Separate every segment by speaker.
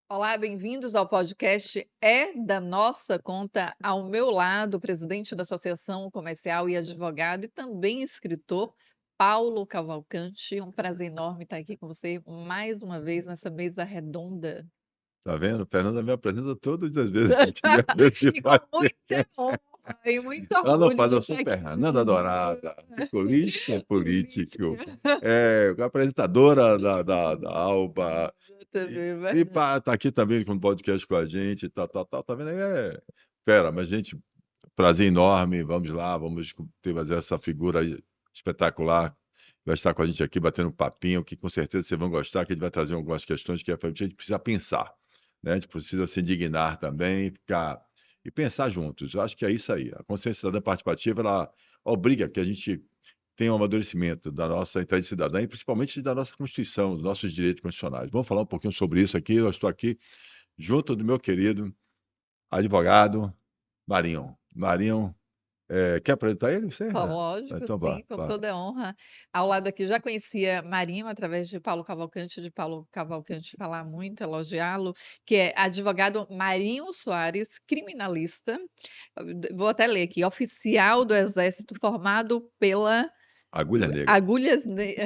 Speaker 1: Olá, bem-vindos ao podcast É da Nossa Conta. Ao meu lado, o presidente da Associação Comercial e advogado e também escritor, Paulo Cavalcante. Um prazer enorme estar aqui com você mais uma vez nessa mesa redonda.
Speaker 2: Tá vendo? Fernanda me apresenta todas as vezes que me apresenta
Speaker 1: E com
Speaker 2: fazer.
Speaker 1: muita honra e muito
Speaker 2: Ela não
Speaker 1: orgulho
Speaker 2: faz,
Speaker 1: de
Speaker 2: eu
Speaker 1: estar
Speaker 2: sou
Speaker 1: aqui.
Speaker 2: Fernanda Dourada, articulista político,
Speaker 1: Política.
Speaker 2: apresentadora da Alba,
Speaker 1: Também,
Speaker 2: e
Speaker 1: verdade.
Speaker 2: tá aqui também com um podcast com a gente, tá vendo aí? Fera, mas gente, prazer enorme, vamos lá, vamos fazer essa figura aí espetacular, vai estar com a gente aqui batendo um papinho, que com certeza vocês vão gostar, que ele vai trazer algumas questões que a gente precisa pensar, né? A gente precisa se indignar também, ficar e pensar juntos. Eu acho que é isso aí. A consciência cidadã participativa, ela obriga que a gente tenha um amadurecimento da nossa entidade cidadã e principalmente da nossa Constituição, dos nossos direitos constitucionais. Vamos falar um pouquinho sobre isso aqui. Eu estou aqui junto do meu querido advogado Marinho. Marinho, quer apresentar ele, você?
Speaker 1: Lógico,
Speaker 2: Então
Speaker 1: sim,
Speaker 2: vá,
Speaker 1: com
Speaker 2: vá.
Speaker 1: toda a honra. Ao lado aqui, já conhecia Marinho através de Paulo Cavalcante falar muito, elogiá-lo, que é advogado Marinho Soares, criminalista. Vou até ler aqui, oficial do Exército formado pela
Speaker 2: Agulha Negra.
Speaker 1: Agulhas ne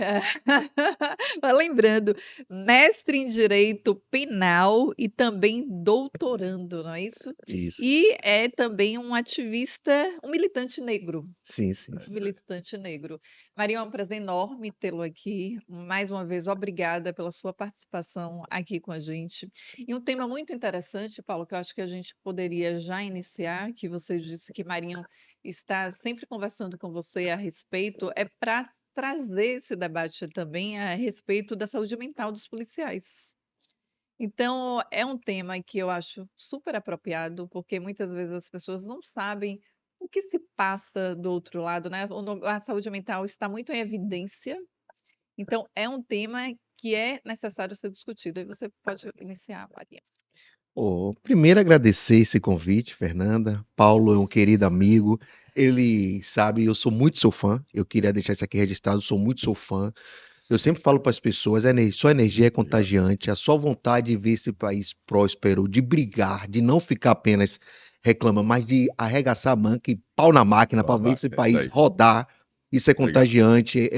Speaker 1: vai lembrando, mestre em direito penal e também doutorando, não é isso?
Speaker 3: Isso.
Speaker 1: E é também um ativista, um militante negro.
Speaker 3: Sim, sim,
Speaker 2: É
Speaker 3: sim.
Speaker 2: isso aí.
Speaker 1: Militante negro. Maria, é um prazer enorme tê-lo aqui. Mais uma vez, obrigada pela sua participação aqui com a gente. E um tema muito interessante, Paulo, que eu acho que a gente poderia já iniciar, que você disse que Marinho está sempre conversando com você a respeito, é para trazer esse debate também a respeito da saúde mental dos policiais. Então, é um tema que eu acho super apropriado, porque muitas vezes as pessoas não sabem o que se passa do outro lado, né? A saúde mental está muito em evidência, então é um tema que é necessário ser discutido. E você pode iniciar, Maria.
Speaker 3: Primeiro agradecer esse convite, Fernanda. Paulo é um querido amigo. Ele sabe, eu sou muito seu fã. Eu queria deixar isso aqui registrado, sou muito seu fã. Eu sempre falo para as pessoas, sua energia é
Speaker 2: Obrigado.
Speaker 3: contagiante, a sua vontade de ver esse país próspero, de brigar, de não ficar apenas reclamando, mas de arregaçar a manca e pau na máquina para ver
Speaker 2: Vamos
Speaker 3: esse
Speaker 2: é isso
Speaker 3: país
Speaker 2: aí.
Speaker 3: rodar. Isso é
Speaker 2: Obrigado.
Speaker 3: contagiante.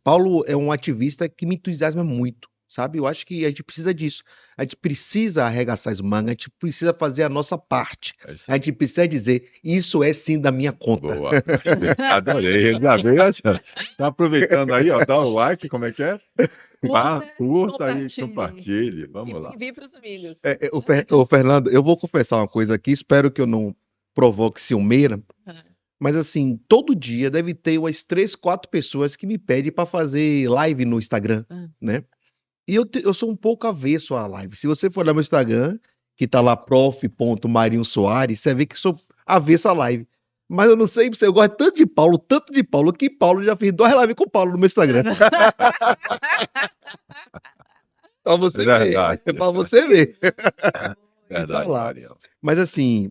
Speaker 3: Paulo é um ativista que me entusiasma muito, sabe? Eu acho que a gente precisa disso. A gente precisa arregaçar as mangas, a gente precisa fazer a nossa parte.
Speaker 2: É isso
Speaker 3: A
Speaker 2: aí.
Speaker 3: gente precisa dizer, isso é sim da minha conta.
Speaker 2: Boa, gostei. Adorei. Ele já veio, tá aproveitando aí, ó, dá o like, como é que é?
Speaker 1: Curta,
Speaker 2: Curta e
Speaker 1: compartilhe
Speaker 2: compartilhe.
Speaker 1: e
Speaker 2: Vamos lá.
Speaker 1: envie para os amigos.
Speaker 3: Fernando, eu vou confessar uma coisa aqui, espero que eu não provoque ciumeira,
Speaker 1: Ah,
Speaker 3: mas assim, todo dia deve ter umas 3, 4 pessoas que me pedem para fazer live no Instagram,
Speaker 1: ah.
Speaker 3: né? E eu sou um pouco avesso à live. Se você for olhar meu Instagram, que tá lá prof.marinho Soares, você vê que sou avesso à live. Mas eu não sei, eu gosto tanto de Paulo, que Paulo já fez 2 lives com o Paulo no meu Instagram. Pra
Speaker 2: É
Speaker 3: você ver,
Speaker 2: verdade.
Speaker 3: pra você ver. Isso
Speaker 2: Verdade,
Speaker 3: lá.
Speaker 2: Marião.
Speaker 3: Mas assim,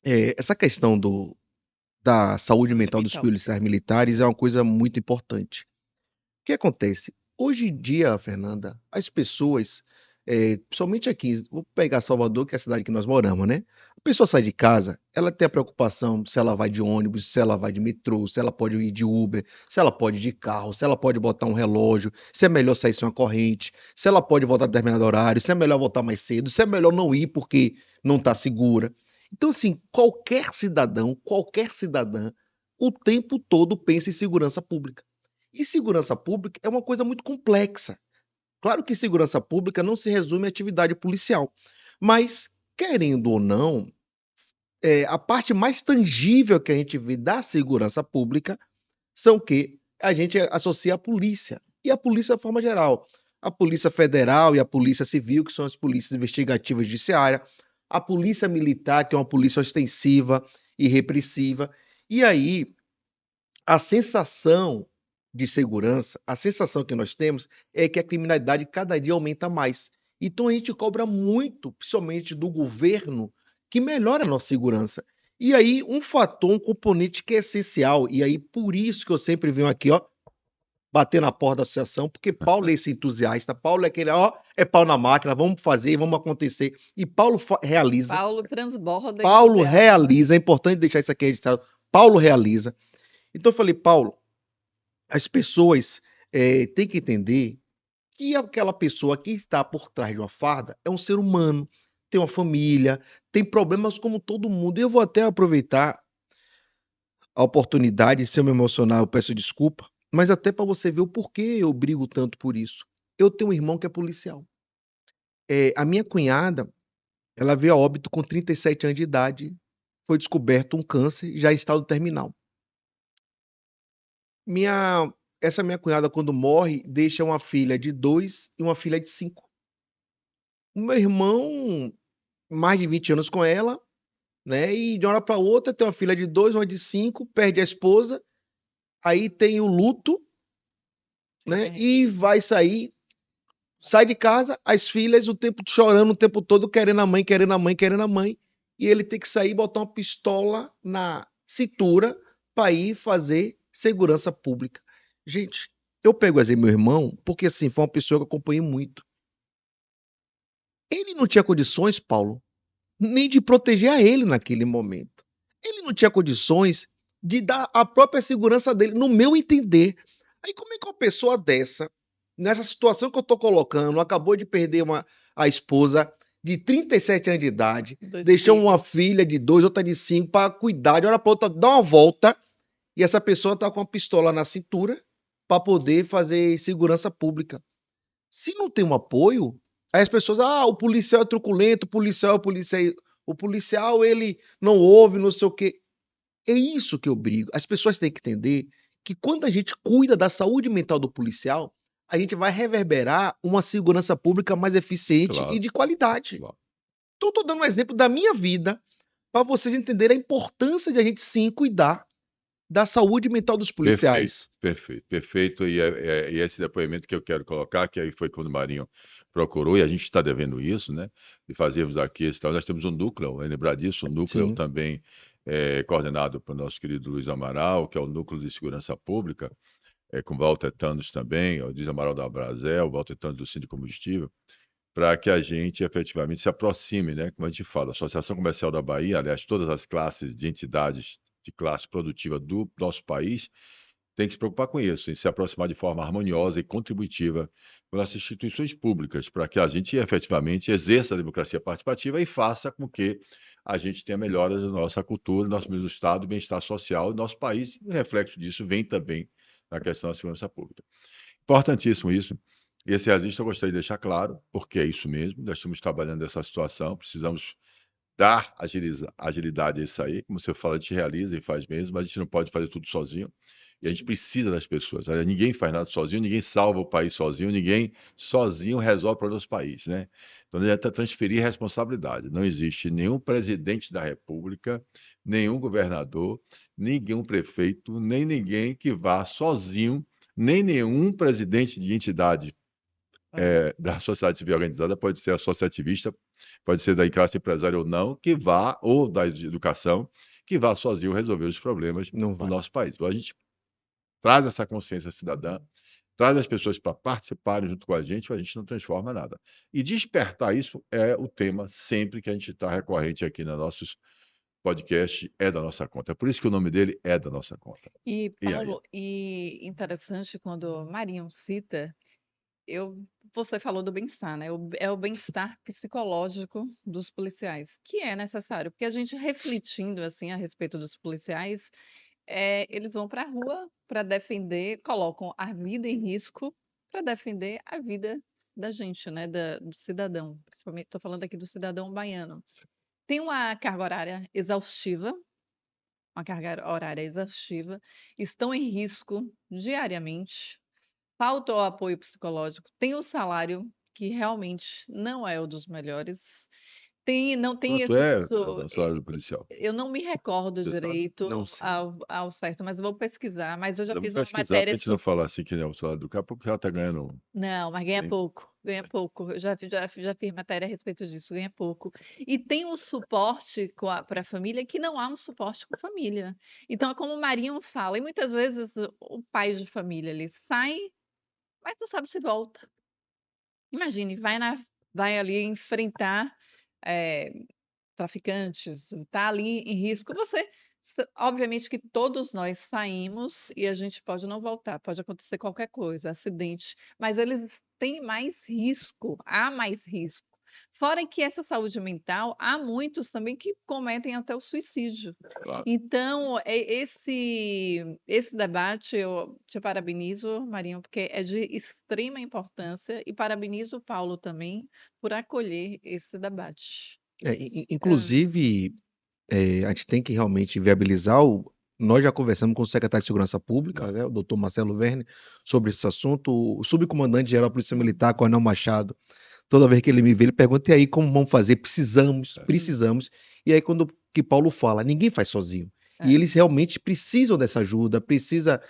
Speaker 3: essa questão da saúde
Speaker 1: Saúde
Speaker 3: mental dos
Speaker 1: mental.
Speaker 3: policiais militares é uma coisa muito importante. O que acontece? Hoje em dia, Fernanda, as pessoas, principalmente aqui, vou pegar Salvador, que é a cidade que nós moramos, né? A pessoa sai de casa, ela tem a preocupação se ela vai de ônibus, se ela vai de metrô, se ela pode ir de Uber, se ela pode ir de carro, se ela pode botar um relógio, se é melhor sair sem uma corrente, se ela pode voltar a determinado horário, se é melhor voltar mais cedo, se é melhor não ir porque não está segura. Então, assim, qualquer cidadão, qualquer cidadã, o tempo todo pensa em segurança pública. E segurança pública é uma coisa muito complexa. Claro que segurança pública não se resume à atividade policial, mas, querendo ou não, a parte mais tangível que a gente vê da segurança pública são que a gente associa à polícia, e a polícia de forma geral. A Polícia Federal e a Polícia Civil, que são as polícias investigativas judiciárias, a Polícia Militar, que é uma polícia ostensiva e repressiva. E aí, a sensação de segurança, a sensação que nós temos é que a criminalidade cada dia aumenta mais. Então a gente cobra muito, principalmente do governo, que melhore a nossa segurança. E aí um fator, um componente que é essencial, e aí por isso que eu sempre venho aqui, ó, bater na porta da associação, porque Paulo é esse entusiasta, Paulo é aquele, ó, é pau na máquina, vamos fazer, vamos acontecer. E Paulo realiza.
Speaker 1: Paulo transborda
Speaker 3: Paulo
Speaker 1: entusiasmo.
Speaker 3: realiza, é importante deixar isso aqui registrado. Paulo realiza. Então eu falei, Paulo, as pessoas têm que entender que aquela pessoa que está por trás de uma farda é um ser humano, tem uma família, tem problemas como todo mundo. E eu vou até aproveitar a oportunidade, se eu me emocionar, eu peço desculpa, mas até para você ver o porquê eu brigo tanto por isso. Eu tenho um irmão que é policial. A minha cunhada, ela veio a óbito com 37 anos de idade, foi descoberto um câncer, já em estado terminal. Essa minha cunhada, quando morre, deixa uma filha de 2 e uma filha de 5. O meu irmão, mais de 20 anos com ela, né? E de uma hora para outra tem uma filha de 2, uma de 5, perde a esposa, aí tem o luto, né?
Speaker 1: É.
Speaker 3: E vai sair, sai de casa, as filhas o tempo chorando o tempo todo, querendo a mãe, querendo a mãe, querendo a mãe, e ele tem que sair e botar uma pistola na cintura para ir fazer segurança pública. Gente, eu pego assim meu irmão, porque assim, foi uma pessoa que eu acompanhei muito. Ele não tinha condições, Paulo, nem de proteger a ele naquele momento. Ele não tinha condições de dar a própria segurança dele, no meu entender. Aí como é que uma pessoa dessa, nessa situação que eu tô colocando, acabou de perder a esposa de 37 anos de idade,
Speaker 1: 2
Speaker 3: deixou uma
Speaker 1: filhos.
Speaker 3: filha de 2, outra de 5 para cuidar, de hora para outra dá uma volta, e essa pessoa tá com uma pistola na cintura para poder fazer segurança pública. Se não tem um apoio, aí as pessoas, o policial é truculento, o policial ele não ouve, não sei o quê. É isso que eu brigo. As pessoas têm que entender que quando a gente cuida da saúde mental do policial, a gente vai reverberar uma segurança pública mais eficiente e
Speaker 2: Claro,
Speaker 3: de qualidade.
Speaker 2: claro.
Speaker 3: Então, estou dando um exemplo da minha vida para vocês entenderem a importância de a gente sim cuidar da saúde mental dos
Speaker 2: Perfeito,
Speaker 3: policiais.
Speaker 2: perfeito, perfeito. E esse depoimento que eu quero colocar, que aí foi quando o Marinho procurou, e a gente está devendo isso, né? De fazermos aqui esse trabalho. Nós temos um núcleo, vamos lembrar disso, um núcleo
Speaker 3: Sim,
Speaker 2: também coordenado pelo nosso querido Luiz Amaral, que é o Núcleo de Segurança Pública, com Walter Tanos também, o Luiz Amaral da Abrazel, o Walter Tanos do Síndico Combustível, para que a gente efetivamente se aproxime, né? Como a gente fala, a Associação Comercial da Bahia, aliás, todas as classes de entidades de classe produtiva do nosso país tem que se preocupar com isso, em se aproximar de forma harmoniosa e contributiva com as instituições públicas, para que a gente efetivamente exerça a democracia participativa e faça com que a gente tenha melhoras na nossa cultura, no nosso mesmo estado, bem-estar social do nosso país, e o reflexo disso vem também na questão da segurança pública. Importantíssimo isso. E esse registro eu gostaria de deixar claro, porque é isso mesmo, nós estamos trabalhando nessa situação, precisamos dar agilidade a isso aí, como você fala, a gente realiza e faz mesmo, mas a gente não pode fazer tudo sozinho, e a gente precisa das pessoas. Ninguém faz nada sozinho, ninguém salva o país sozinho, ninguém sozinho resolve problemas do país, né? Então, a gente tem que transferir responsabilidade. Não existe nenhum presidente da República, nenhum governador, nenhum prefeito, nem ninguém que vá sozinho, nem nenhum presidente de entidade da sociedade civil organizada, pode ser associativista, pode ser da classe empresária ou não, que vá, ou da educação, que vá sozinho resolver os problemas
Speaker 3: não
Speaker 2: do
Speaker 3: vai.
Speaker 2: nosso país. Então, a gente traz essa consciência cidadã, traz as pessoas para participarem junto com a gente não transforma nada. E despertar isso é o tema sempre que a gente está recorrente aqui nos nossos podcasts, é da nossa conta. É por isso que o nome dele é da nossa conta.
Speaker 1: E,
Speaker 2: E aí?
Speaker 1: Paulo, interessante quando Marinho cita, você falou do bem-estar, né? É o bem-estar psicológico dos policiais, que é necessário, porque a gente refletindo assim a respeito dos policiais, eles vão para a rua para defender, colocam a vida em risco para defender a vida da gente, né? Do cidadão. Principalmente, estou falando aqui do cidadão baiano. Tem uma carga horária exaustiva, estão em risco diariamente, falta o apoio psicológico, tem o salário, que realmente não é o dos melhores, não tem
Speaker 2: Quanto
Speaker 1: esse
Speaker 2: é o salário policial?
Speaker 1: eu não me recordo
Speaker 2: Você sabe?
Speaker 1: direito
Speaker 3: Não sei.
Speaker 1: ao certo, mas eu vou pesquisar, mas eu já
Speaker 2: Vamos
Speaker 1: fiz uma
Speaker 2: pesquisar para
Speaker 1: matéria
Speaker 2: a gente não
Speaker 1: sobre
Speaker 2: falar assim que nem o salário do cara, porque ela está ganhando
Speaker 1: não, mas ganha
Speaker 2: bem.
Speaker 1: pouco, ganha pouco. Eu já fiz matéria a respeito disso, ganha pouco. E tem um suporte para a família que não há um suporte com a família. Então, é como o Marinho fala, e muitas vezes o pai de família, ele sai, mas não sabe se volta. Imagine, vai ali enfrentar, eh, traficantes, está ali em risco. Obviamente que todos nós saímos e a gente pode não voltar, pode acontecer qualquer coisa, acidente, mas eles têm mais risco, há mais risco. Fora que essa saúde mental, há muitos também que cometem até o suicídio.
Speaker 2: Claro.
Speaker 1: Então, esse debate eu te parabenizo, Marinho, porque é de extrema importância e parabenizo o Paulo também por acolher esse debate. Hã.
Speaker 3: Inclusive, a gente tem que realmente viabilizar nós já conversamos com o secretário de Segurança Pública, né, o doutor Marcelo Verne, sobre esse assunto. O subcomandante-geral da Polícia Militar, Coronel Machado, toda vez que ele me vê, ele pergunta: "E aí, como vamos fazer? Precisamos,
Speaker 1: Hum,
Speaker 3: precisamos". E aí, quando que Paulo fala, ninguém faz sozinho. E
Speaker 1: é.
Speaker 3: eles realmente precisam dessa ajuda, precisa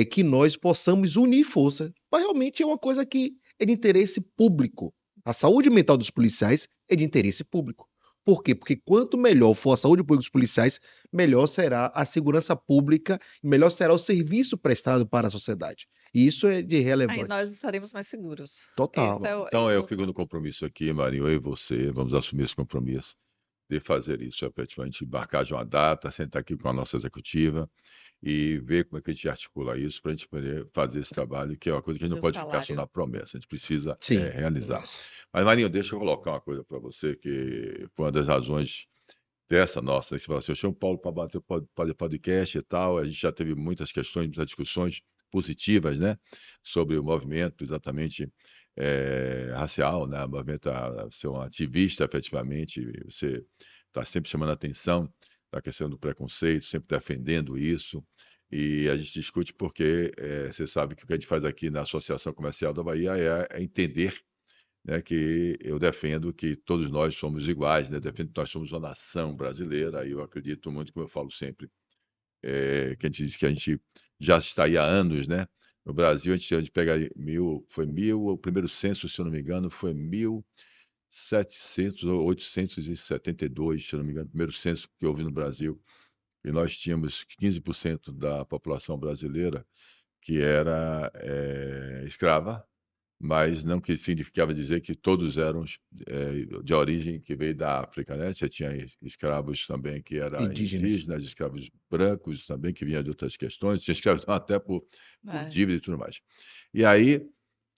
Speaker 3: que nós possamos unir força. Mas realmente é uma coisa que é de interesse público. A saúde mental dos policiais é de interesse público. Por quê? Porque quanto melhor for a saúde pública dos policiais, melhor será a segurança pública e melhor será o serviço prestado para a sociedade. E isso é de
Speaker 1: Aí
Speaker 3: relevante.
Speaker 1: nós estaremos mais seguros. Esse
Speaker 3: Total.
Speaker 1: é o
Speaker 2: Então eu
Speaker 1: esse é o
Speaker 2: fico no
Speaker 1: ponto.
Speaker 2: compromisso aqui, Marinho, eu e você, vamos assumir esse compromisso de fazer isso, efetivamente, embarcar de uma data, sentar aqui com a nossa executiva e ver como é que a gente articula isso para a gente poder fazer esse trabalho, que é uma coisa que a gente
Speaker 1: E
Speaker 2: não
Speaker 1: o
Speaker 2: pode ficar só
Speaker 1: salário.
Speaker 2: na promessa, a gente precisa
Speaker 3: Sim.
Speaker 2: realizar. Mas, Marinho, deixa eu colocar uma coisa para você, que foi uma das razões dessa nossa, você falou assim, eu chamo o Paulo para bater podcast e tal, a gente já teve muitas questões, muitas discussões positivas, né, sobre o movimento exatamente racial, né, o movimento a ser um ativista, efetivamente, você está sempre chamando a atenção da questão do preconceito, sempre defendendo isso, e a gente discute porque você sabe que o que a gente faz aqui na Associação Comercial da Bahia é entender, né, que eu defendo que todos nós somos iguais, né, defendo que nós somos uma nação brasileira, e eu acredito muito, como eu falo sempre, que a gente diz que a gente já está aí há anos, né, no Brasil a gente pega aí o primeiro censo, se eu não me engano, foi 1700 ou 872, se eu não me engano, o primeiro censo que houve no Brasil, e nós tínhamos 15% da população brasileira que era escrava, mas não que significava dizer que todos eram de origem que veio da África, né? Você tinha escravos também que eram
Speaker 3: Indígenas.
Speaker 2: indígenas, escravos brancos também que vinham de outras questões, tinha escravos até por
Speaker 1: É.
Speaker 2: dívida e tudo mais. E aí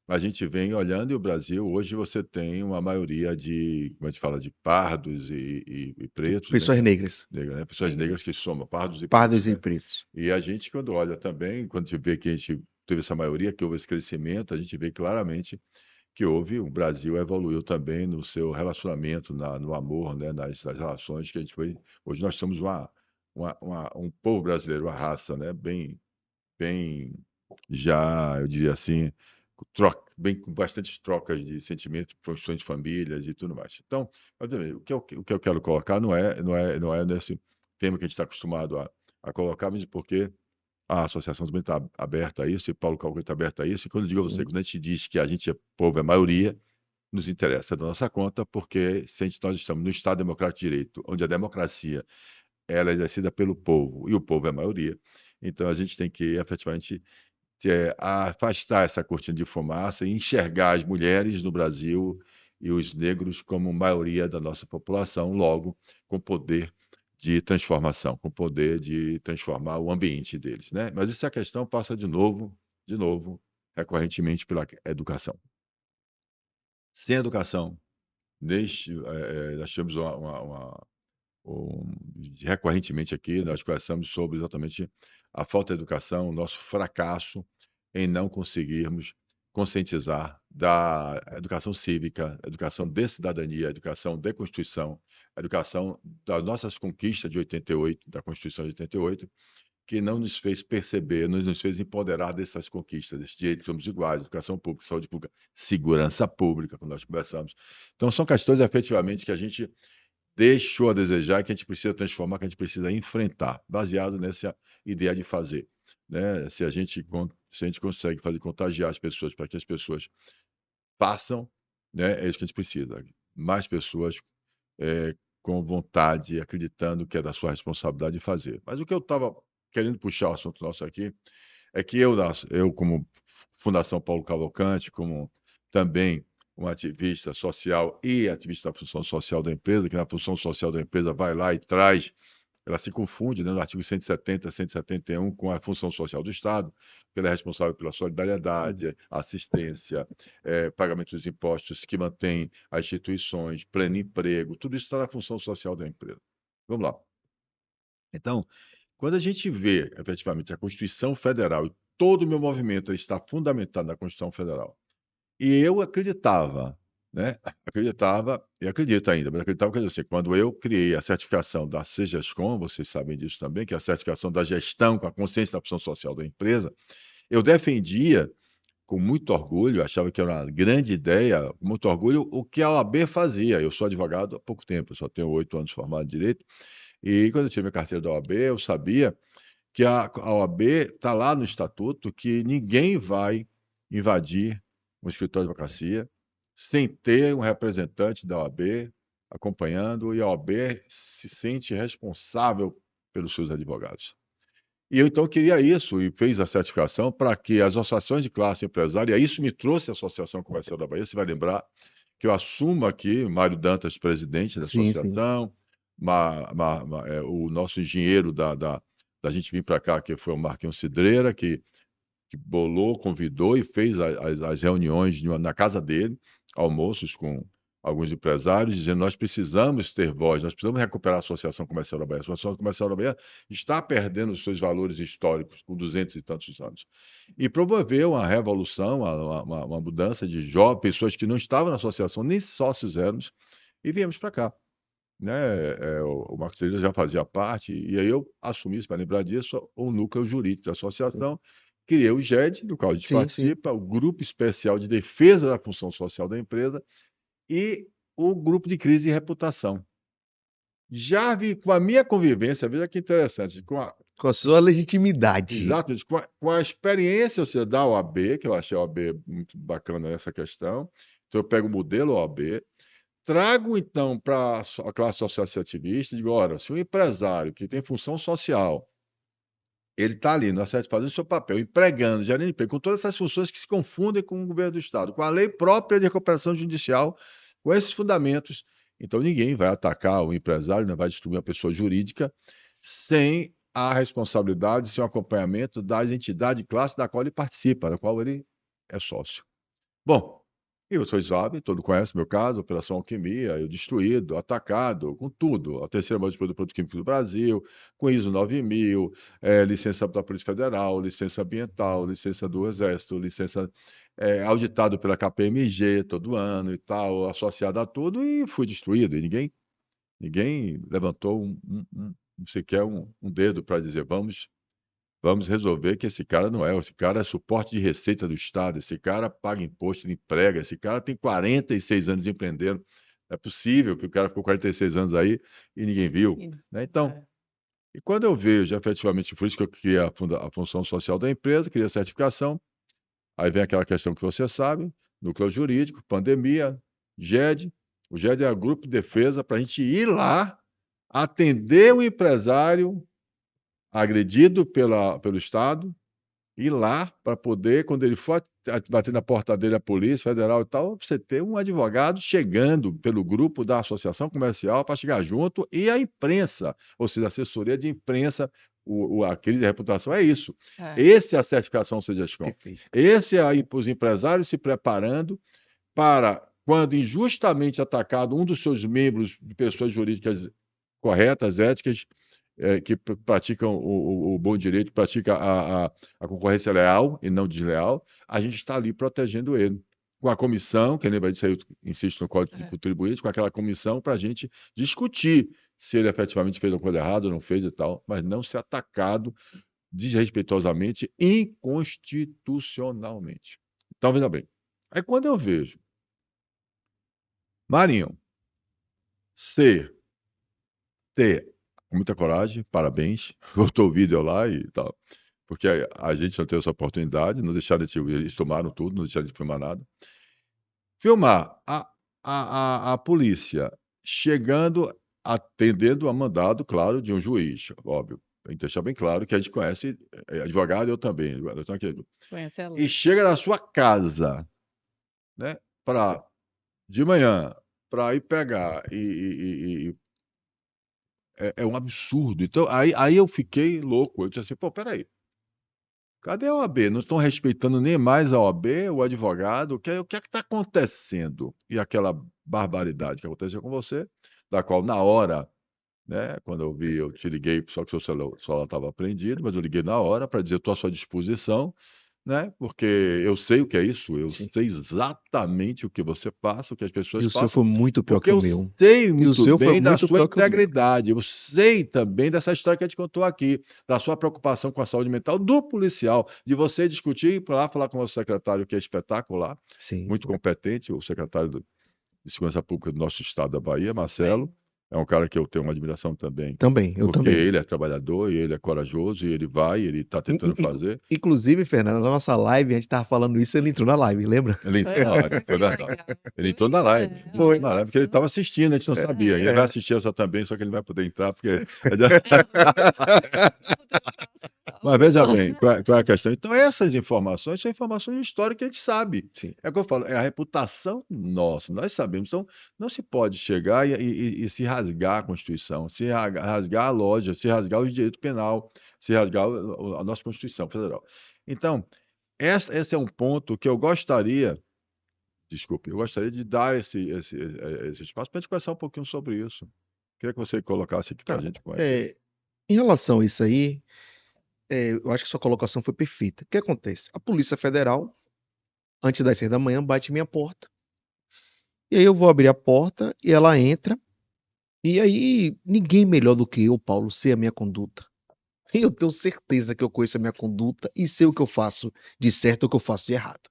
Speaker 2: a gente vem olhando e o Brasil hoje você tem uma maioria de, como a gente fala, de pardos e pretos, né?
Speaker 3: Pessoas negras.
Speaker 2: Negras, né? Pessoas negras que
Speaker 1: Negras.
Speaker 2: somam pardos e pretos,
Speaker 3: Pardos e
Speaker 2: né?
Speaker 3: pretos.
Speaker 2: E a gente, quando olha também, quando a gente vê que a gente teve essa maioria, que houve esse crescimento, a gente vê claramente que houve, o Brasil evoluiu também no seu relacionamento, no amor, né, nas relações que a gente foi. Hoje nós somos um povo brasileiro, uma raça, né, bem, já, eu diria assim, bem com bastantes trocas de sentimentos, construções de famílias e tudo mais. Então, obviamente, o que eu quero colocar não é nesse tema que a gente está acostumado a colocar, mas porque a associação também está aberta a isso, e Paulo Calvino está aberto a isso. E quando eu digo a você,
Speaker 3: Sim.
Speaker 2: quando a gente diz que a gente é povo, é maioria, nos interessa da nossa conta, porque se nós estamos no Estado Democrático de Direito, onde a democracia ela é exercida pelo povo, e o povo é a maioria, então a gente tem que efetivamente afastar essa cortina de fumaça e enxergar as mulheres no Brasil e os negros como maioria da nossa população, logo com poder de transformação, com poder de transformar o ambiente deles, né? Mas essa questão passa de novo, recorrentemente pela educação. Sem educação, nós tivemos recorrentemente aqui, nós conversamos sobre exatamente a falta de educação, o nosso fracasso em não conseguirmos conscientizar da educação cívica, educação de cidadania, educação de Constituição, educação das nossas conquistas de 88, da Constituição de 88, que não nos fez perceber, não nos fez empoderar dessas conquistas, desse direito que somos iguais, educação pública, saúde pública, segurança pública, como nós conversamos. Então, são questões, efetivamente, que a gente deixou a desejar, que a gente precisa transformar, que a gente precisa enfrentar, baseado nessa ideia de fazer, né? Se a gente consegue fazer contagiar as pessoas para que as pessoas façam, né? É isso que a gente precisa. Mais pessoas com vontade, acreditando que é da sua responsabilidade de fazer. Mas o que eu estava querendo puxar o assunto nosso aqui é que eu como Fundação Paulo Cavalcante, como também um ativista social e ativista da função social da empresa, que na função social da empresa vai lá e traz, ela se confunde, né, no artigo 170, 171 com a função social do Estado, que ela é responsável pela
Speaker 3: Sim.
Speaker 2: solidariedade, assistência, pagamento dos impostos que mantém as instituições, pleno emprego, tudo isso está na função social da empresa. Vamos lá. Então, quando a gente vê, efetivamente, a Constituição Federal e todo o meu movimento está fundamentado na Constituição Federal, e eu acreditava, né? Acreditava e acredito ainda, mas acreditava que assim, quando eu criei a certificação da SEGESCOM, vocês sabem disso também, que é a certificação da gestão com a consciência da função social da empresa, eu defendia com muito orgulho, achava que era uma grande ideia, com muito orgulho, o que a OAB fazia. Eu sou advogado há pouco tempo, eu só tenho 8 anos formado em Direito, e quando eu tive minha carteira da OAB, eu sabia que a OAB está lá no estatuto que ninguém vai invadir um escritório de advocacia sem ter um representante da OAB acompanhando, e a OAB se sente responsável pelos seus advogados. E eu então queria isso e fez a certificação para que as associações de classe empresária, isso me trouxe a Associação Comercial da Bahia, você vai lembrar que eu assumo aqui, Mário Dantas, presidente da
Speaker 3: Sim, sim.
Speaker 2: associação, o nosso engenheiro da gente vir para cá, que foi o Marquinhos Cidreira, que bolou, convidou e fez as reuniões na casa dele, almoços com alguns empresários, dizendo nós precisamos ter voz, nós precisamos recuperar a Associação Comercial da Bahia. A Associação Comercial da Bahia está perdendo os seus valores históricos com 200 e tantos anos. E promoveu uma revolução, uma mudança de jovens, pessoas que não estavam na associação, nem sócios éramos, e viemos para cá. Né? O Marcos Cereja já fazia parte, e aí eu assumi, para lembrar disso, o núcleo jurídico da associação, criei o GED, do qual a gente
Speaker 3: Sim, sim.
Speaker 2: participa, o Grupo Especial de Defesa da Função Social da Empresa e o Grupo de Crise e Reputação. Já vi com a minha convivência, veja que interessante,
Speaker 3: Com a sua legitimidade.
Speaker 2: exatamente, com a experiência, ou seja, da OAB, que eu achei a OAB muito bacana nessa questão, então eu pego o modelo OAB, trago, então, para a classe associativista e digo, olha, se um empresário que tem função social, ele está ali no SET fazendo o seu papel, empregando, gerando emprego, com todas essas funções que se confundem com o governo do Estado, com a lei própria de recuperação judicial, com esses fundamentos, então ninguém vai atacar o empresário, não vai destruir uma pessoa jurídica sem a responsabilidade, sem o acompanhamento das entidades de classe da qual ele participa, da qual ele é sócio. Bom, e vocês sabem, todo conhece meu caso, Operação Alquimia, eu destruído, atacado, com tudo. A terceira maior disputa do produto químico do Brasil, com ISO 9000, licença da Polícia Federal, licença ambiental, licença do Exército, licença auditado pela KPMG todo ano e tal, associado a tudo, e fui destruído. E ninguém levantou sequer um dedo para dizer, vamos resolver que esse cara não é. Esse cara é suporte de receita do Estado. Esse cara paga imposto, ele emprega. Esse cara tem 46 anos de empreendendo. É possível que o cara ficou 46 anos aí e ninguém viu. Né? Então, e quando eu vejo efetivamente, por isso que eu criei a função social da empresa, criei a certificação, aí vem aquela questão que você sabe, núcleo jurídico, pandemia, GED. O GED é o grupo de defesa para a gente ir lá atender o empresário agredido pelo Estado, ir lá para poder, quando ele for bater na porta dele a Polícia Federal e tal, você ter um advogado chegando pelo grupo da associação comercial para chegar junto e a imprensa, ou seja, a assessoria de imprensa, a crise de reputação é isso. Esse é a certificação SEGESCOM.
Speaker 3: Perfeito.
Speaker 2: Esse é os empresários se preparando para, quando injustamente atacado um dos seus membros de pessoas jurídicas corretas, éticas, que praticam o bom direito, pratica a concorrência leal e não desleal, a gente está ali protegendo ele. Com a comissão, quem lembra disso aí, eu insisto no Código de Contribuinte, com aquela comissão para a gente discutir se ele efetivamente fez alguma coisa errada ou não fez e tal, mas não ser atacado desrespeitosamente, inconstitucionalmente. Então, veja bem. Aí quando eu vejo Marinho ter muita coragem, parabéns, voltou o vídeo lá e tal, porque a gente não teve essa oportunidade, não deixaram de eles tomaram tudo, não deixaram de filmar nada. filmar a polícia chegando, atendendo a mandado, claro, de um juiz, óbvio. Tem que deixar bem claro que a gente conhece advogado, eu também. Eu tô aqui.
Speaker 1: Conhece a
Speaker 2: E
Speaker 1: lei.
Speaker 2: chega na sua casa, né, de manhã, para ir pegar é um absurdo. Então, aí eu fiquei louco. Eu disse assim, pô, peraí, cadê a OAB? Não estão respeitando nem mais a OAB, o advogado. O que é que está acontecendo? E aquela barbaridade que aconteceu com você, da qual na hora, né, quando eu vi, eu te liguei, só que o seu celular estava apreendido, mas eu liguei na hora para dizer, estou à sua disposição, né, porque eu sei o que é isso, eu
Speaker 3: Sim.
Speaker 2: sei exatamente o que você passa, o que as
Speaker 3: E
Speaker 2: pessoas
Speaker 3: o seu
Speaker 2: passam,
Speaker 3: foi muito pior
Speaker 2: porque
Speaker 3: que o
Speaker 2: eu
Speaker 3: meu.
Speaker 2: sei
Speaker 3: E o
Speaker 2: muito
Speaker 3: seu foi
Speaker 2: bem da
Speaker 3: muito
Speaker 2: sua
Speaker 3: pior que o meu.
Speaker 2: integridade, eu sei também dessa história que a gente contou aqui, da sua preocupação com a saúde mental do policial, de você discutir, ir lá falar com o nosso secretário, que é espetacular,
Speaker 3: Sim,
Speaker 2: muito
Speaker 3: sim.
Speaker 2: competente, o secretário de Segurança Pública do nosso estado da Bahia,
Speaker 1: Bem,
Speaker 2: Marcelo. É um cara que eu tenho uma admiração também,
Speaker 3: Também, eu
Speaker 2: porque
Speaker 3: também.
Speaker 2: ele é trabalhador e ele é corajoso e ele vai, ele está tentando fazer.
Speaker 3: Inclusive, Fernando, na nossa live, a gente tava falando isso, ele entrou na live, lembra?
Speaker 2: Ele,
Speaker 1: foi
Speaker 2: não,
Speaker 1: ótimo,
Speaker 2: foi
Speaker 1: que
Speaker 2: verdade.
Speaker 1: legal.
Speaker 2: Ele entrou na live.
Speaker 1: É,
Speaker 2: Entrou
Speaker 3: Foi.
Speaker 2: na live, porque ele estava assistindo, a gente não sabia. E ele
Speaker 3: É.
Speaker 2: vai assistir essa também, só que ele não vai poder entrar, porque. Mas veja bem, qual é a questão? Então, essas informações são informações históricas que a gente sabe.
Speaker 3: Sim.
Speaker 2: É o que eu falo, é a reputação nossa, nós sabemos. Então, não se pode chegar e se rasgar a Constituição, se rasgar a lógica, se rasgar o direito penal, se rasgar a nossa Constituição Federal. Então, esse é um ponto que eu gostaria, desculpe, eu gostaria de dar esse espaço para a gente conversar um pouquinho sobre isso. Queria que você colocasse aqui para a
Speaker 3: Tá.
Speaker 2: gente como é que é.
Speaker 3: Em relação a isso aí, eu acho que sua colocação foi perfeita. O que acontece? A Polícia Federal, antes das 6 da manhã, bate minha porta. E aí eu vou abrir a porta e ela entra. E aí, ninguém melhor do que eu, Paulo, sei a minha conduta. E eu tenho certeza que eu conheço a minha conduta e sei o que eu faço de certo e o que eu faço de errado.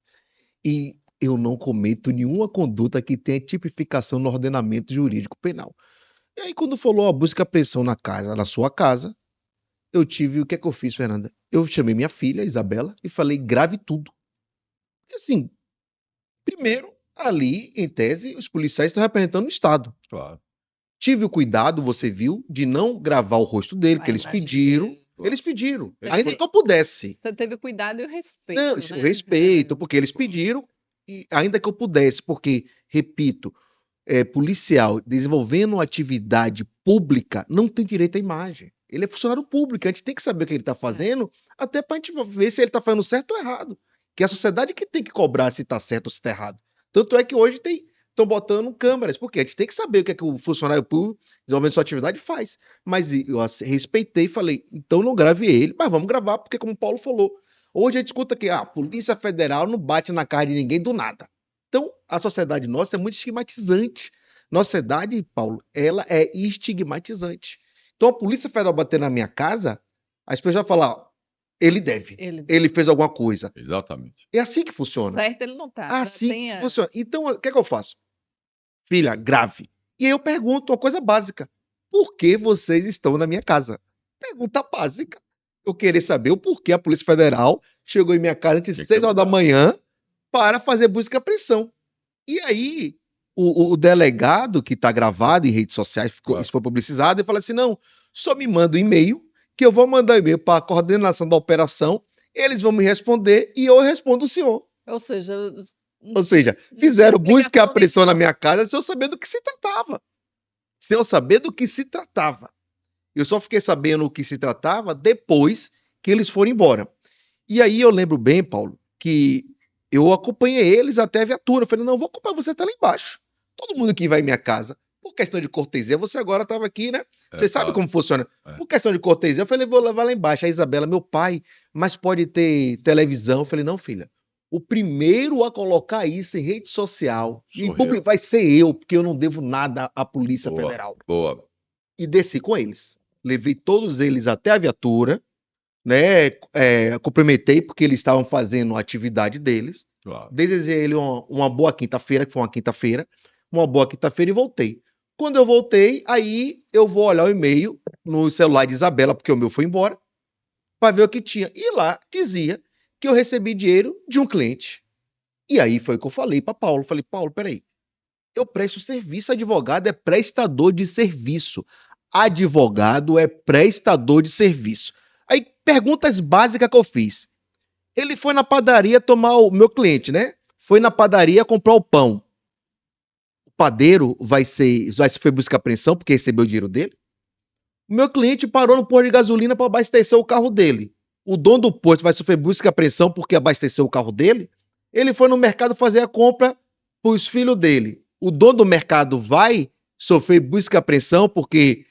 Speaker 3: E eu não cometo nenhuma conduta que tenha tipificação no ordenamento jurídico penal. E aí, quando falou a busca e apreensão na sua casa, eu tive, o que é que eu fiz, Fernanda? Eu chamei minha filha, Isabela, e falei, grave tudo. E assim, primeiro, ali, em tese, os policiais estão representando o Estado.
Speaker 2: Claro,
Speaker 3: Tive o cuidado, você viu, de não gravar o rosto dele,
Speaker 1: A
Speaker 3: que eles
Speaker 1: imagem
Speaker 3: pediram.
Speaker 1: dele.
Speaker 2: claro.
Speaker 3: Eles pediram.
Speaker 2: Ele
Speaker 3: Ainda
Speaker 2: foi-
Speaker 3: que eu pudesse.
Speaker 1: Você teve o cuidado e o respeito,
Speaker 3: Não, isso,
Speaker 1: né?
Speaker 3: respeito, porque eles pediram, e ainda que eu pudesse, porque, repito, policial desenvolvendo uma atividade pública não tem direito à imagem. Ele é funcionário público, a gente tem que saber o que ele está fazendo, até para a gente ver se ele está fazendo certo ou errado. Que é a sociedade que tem que cobrar se está certo ou se está errado. Tanto é que hoje estão botando câmeras, porque a gente tem que saber o que é que o funcionário público desenvolvendo sua atividade faz. Mas eu respeitei e falei, então não grave ele, mas vamos gravar, porque como o Paulo falou, hoje a gente escuta que a Polícia Federal não bate na cara de ninguém do nada. Então, a sociedade nossa é muito estigmatizante. Nossa sociedade, Paulo, ela é estigmatizante. Então, a Polícia Federal bater na minha casa, as pessoas vão falar, ele deve, ele fez alguma coisa.
Speaker 2: Exatamente.
Speaker 3: É assim que funciona.
Speaker 1: Certo, ele não tá.
Speaker 3: Assim que funciona. Então, o que é que eu faço? Filha, grave. E aí eu pergunto uma coisa básica. Por que vocês estão na minha casa? Pergunta básica. Eu queria saber o porquê a Polícia Federal chegou em minha casa entre 6 horas da manhã para fazer busca e apreensão. E aí, o delegado, que está gravado em redes sociais,
Speaker 2: Claro.
Speaker 3: isso foi publicizado, ele fala assim: não, só me manda um e-mail, que eu vou mandar um e-mail para a coordenação da operação, eles vão me responder e eu respondo o senhor.
Speaker 1: Ou seja,
Speaker 3: Ou seja, fizeram busca e apreensão na minha casa sem eu saber do que se tratava. Sem eu saber do que se tratava. Eu só fiquei sabendo o que se tratava depois que eles foram embora. E aí eu lembro bem, Paulo, que eu acompanhei eles até a viatura. Eu falei, não, vou acompanhar você até lá embaixo. Todo mundo que vai em minha casa, por questão de cortesia, você agora estava aqui, né? Você sabe
Speaker 2: claro.
Speaker 3: como funciona.
Speaker 2: É.
Speaker 3: Por questão de cortesia, eu falei, vou levar lá embaixo. A Isabela, meu pai, mas pode ter televisão. Eu falei, não, filha, o primeiro a colocar isso em rede social
Speaker 2: Sou
Speaker 3: em
Speaker 2: eu.
Speaker 3: público vai ser eu, porque eu não devo nada à Polícia
Speaker 2: Boa.
Speaker 3: Federal.
Speaker 2: Boa.
Speaker 3: E desci com eles. Levei todos eles até a viatura, né? Cumprimentei porque eles estavam fazendo a atividade deles.
Speaker 2: Claro.
Speaker 3: Desejei a ele uma boa quinta-feira, que foi uma quinta-feira, uma boa quinta-feira e voltei. Quando eu voltei, aí eu vou olhar o e-mail no celular de Isabela, porque o meu foi embora, para ver o que tinha. E lá dizia que eu recebi dinheiro de um cliente. E aí foi o que eu falei para Paulo. Falei, Paulo, peraí. Eu presto serviço, advogado é prestador de serviço. Advogado é prestador de serviço. Aí, perguntas básicas que eu fiz. Ele foi na padaria tomar o meu cliente, né? Foi na padaria comprar o pão. O padeiro vai foi buscar apreensão porque recebeu o dinheiro dele? O meu cliente parou no posto de gasolina para abastecer o carro dele. O dono do posto vai sofrer busca e apreensão porque abasteceu o carro dele? Ele foi no mercado fazer a compra para os filhos dele. O dono do mercado vai sofrer busca e apreensão porque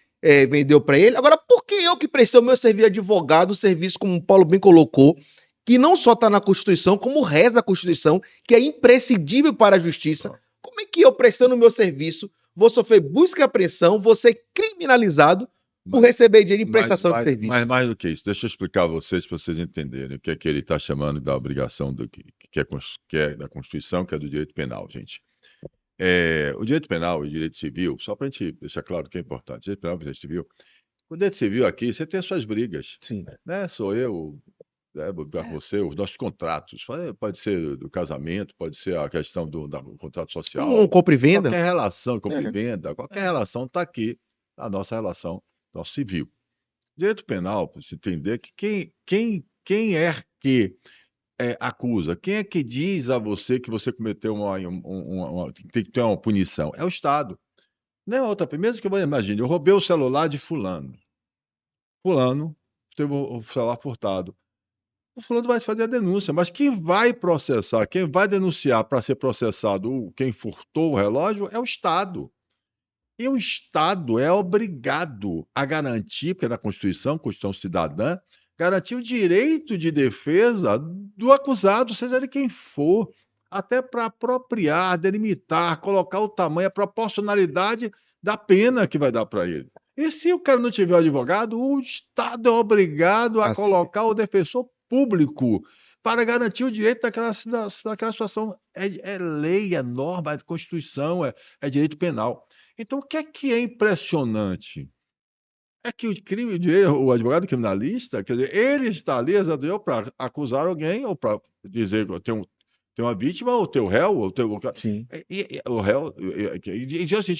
Speaker 3: vendeu para ele? Agora, por que eu que prestei o meu serviço de advogado, o serviço, como o Paulo bem colocou, que não só está na Constituição, como reza a Constituição, que é imprescindível para a justiça, como é que eu, prestando o meu serviço, vou sofrer busca e apreensão, vou ser criminalizado por receber dinheiro em prestação de serviço?
Speaker 2: Mas mais do que isso, deixa eu explicar a vocês para vocês entenderem o que é que ele está chamando da obrigação que é da Constituição, que é do direito penal, gente. O direito penal e o direito civil, só para a gente deixar claro que é importante, direito penal e direito civil. O direito civil aqui, você tem as suas brigas,
Speaker 3: Sim.
Speaker 2: né? Sou eu, você, os nossos contratos. Pode ser do casamento, pode ser a questão do contrato social.
Speaker 3: Um compra e venda.
Speaker 2: Qualquer relação, compra e venda, qualquer relação está aqui, a nossa relação, nosso civil. Direito penal, para você entender que quem é que acusa, quem é que diz a você que você cometeu tem que ter uma punição? É o Estado. Não é outra. Mesmo que eu imagine, eu roubei o celular de fulano. Fulano teve o celular furtado. O fulano vai fazer a denúncia, mas quem vai processar, quem vai denunciar para ser processado, quem furtou o relógio, é o Estado. E o Estado é obrigado a garantir, porque é da Constituição Cidadã, garantir o direito de defesa do acusado, seja ele quem for, até para apropriar, delimitar, colocar o tamanho, a proporcionalidade da pena que vai dar para ele. E se o cara não tiver advogado, o Estado é obrigado a colocar o defensor público para garantir o direito daquela situação. É lei, é norma, é Constituição, é direito penal. Então, o que é impressionante? É que o advogado criminalista, quer dizer, ele está ali exatamente para acusar alguém, ou para dizer que tem uma vítima, ou tem o réu, ou tem
Speaker 3: Sim.
Speaker 2: o réu, e assim,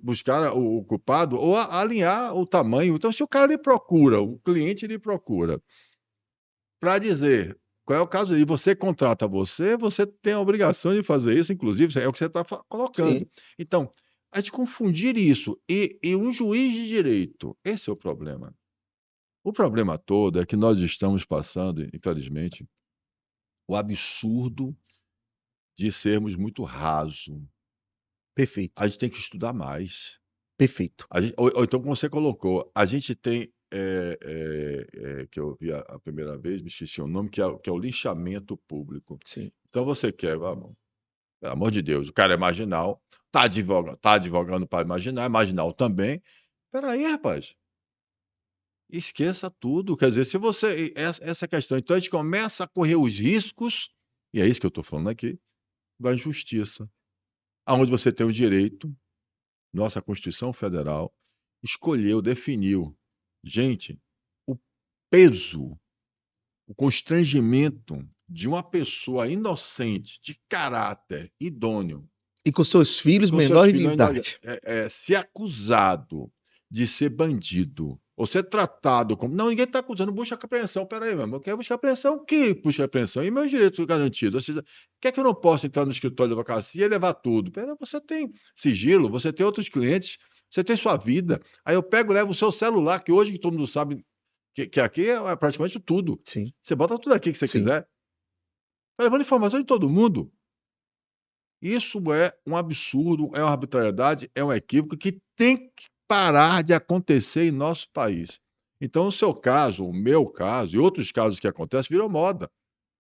Speaker 2: buscar o culpado, ou alinhar o tamanho. Então, se o cara lhe procura, o cliente lhe procura, para dizer qual é o caso, e você contrata você tem a obrigação de fazer isso, inclusive, é o que você está colocando.
Speaker 3: Sim.
Speaker 2: Então, a gente confundir isso e um juiz de direito, esse é o problema. O problema todo é que nós estamos passando, infelizmente, o absurdo de sermos muito raso.
Speaker 3: Perfeito.
Speaker 2: A gente tem que estudar mais.
Speaker 3: Perfeito.
Speaker 2: Ou então, como você colocou, a gente tem, que eu vi a primeira vez, me esqueci o nome, que é o linchamento público.
Speaker 3: Sim.
Speaker 2: Então você quer, pelo amor de Deus, o cara é marginal, tá advogando para marginal, é marginal também. Peraí, rapaz. Esqueça tudo. Quer dizer, se você. Essa questão. Então a gente começa a correr os riscos, e é isso que eu estou falando aqui, da injustiça. Onde você tem o direito, nossa Constituição Federal escolheu, definiu. Gente, o peso, o constrangimento de uma pessoa inocente, de caráter idôneo,
Speaker 3: E com seus filhos
Speaker 2: com
Speaker 3: menores
Speaker 2: seus
Speaker 3: de
Speaker 2: filhos
Speaker 3: idade.
Speaker 2: ser acusado de ser bandido, ou ser tratado como. Não, ninguém está acusando busca e apreensão. Peraí, meu irmão, eu quero buscar apreensão. Que busca e apreensão? E meus direitos garantidos? Ou seja, que é que eu não posso entrar no escritório de advocacia e levar tudo? Peraí, você tem sigilo, você tem outros clientes, você tem sua vida. Aí eu pego e levo o seu celular, que hoje todo mundo sabe que aqui é praticamente tudo.
Speaker 3: Sim.
Speaker 2: Você bota tudo aqui que você
Speaker 3: Sim.
Speaker 2: quiser. Está levando informação de todo mundo. Isso é um absurdo, é uma arbitrariedade, é um equívoco que tem que parar de acontecer em nosso país. Então, o seu caso, o meu caso e outros casos que acontecem virou moda.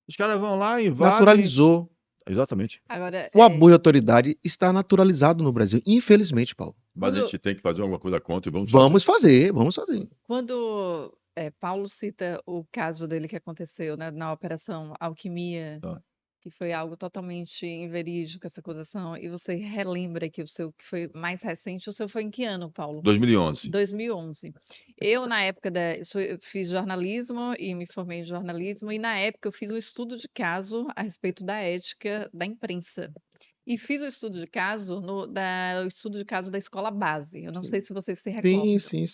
Speaker 2: Os caras vão lá, invadem.
Speaker 3: Naturalizou.
Speaker 2: Exatamente.
Speaker 1: Agora,
Speaker 3: O abuso de autoridade está naturalizado no Brasil, infelizmente, Paulo.
Speaker 2: Mas a gente tem que fazer alguma coisa contra e vamos
Speaker 3: fazer. Vamos fazer.
Speaker 1: Quando Paulo cita o caso dele que aconteceu, né, na Operação Alquimia,
Speaker 2: Tá.
Speaker 1: que foi algo totalmente inverídico, essa acusação, e você relembra que o seu, que foi mais recente, o seu foi em que ano, Paulo?
Speaker 2: 2011.
Speaker 1: 2011. Eu, na época eu fiz jornalismo e me formei em jornalismo, e na época eu fiz um estudo de caso a respeito da ética da imprensa. E fiz o estudo de caso o estudo de caso da escola base. Eu não sei se vocês se
Speaker 3: Sim,
Speaker 1: recordam.
Speaker 3: sim.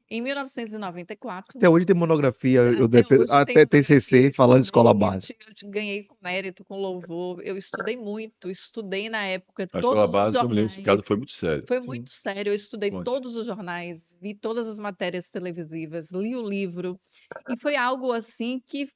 Speaker 1: Em 1994,
Speaker 3: Até hoje tem monografia, eu
Speaker 1: até
Speaker 3: defendo,
Speaker 1: hoje tem
Speaker 3: até TCC
Speaker 1: monografia, eu
Speaker 3: falando de escola
Speaker 1: estudei,
Speaker 3: base.
Speaker 1: ganhei com mérito, com louvor. Eu estudei muito, estudei na época
Speaker 2: A escola
Speaker 1: todos os
Speaker 2: base, eu me lembro, esse caso
Speaker 1: jornais.
Speaker 2: foi muito sério.
Speaker 1: Foi
Speaker 3: Sim.
Speaker 1: muito sério. Eu estudei
Speaker 2: Conte.
Speaker 1: todos os jornais, vi todas as matérias televisivas, li o livro, e foi algo assim que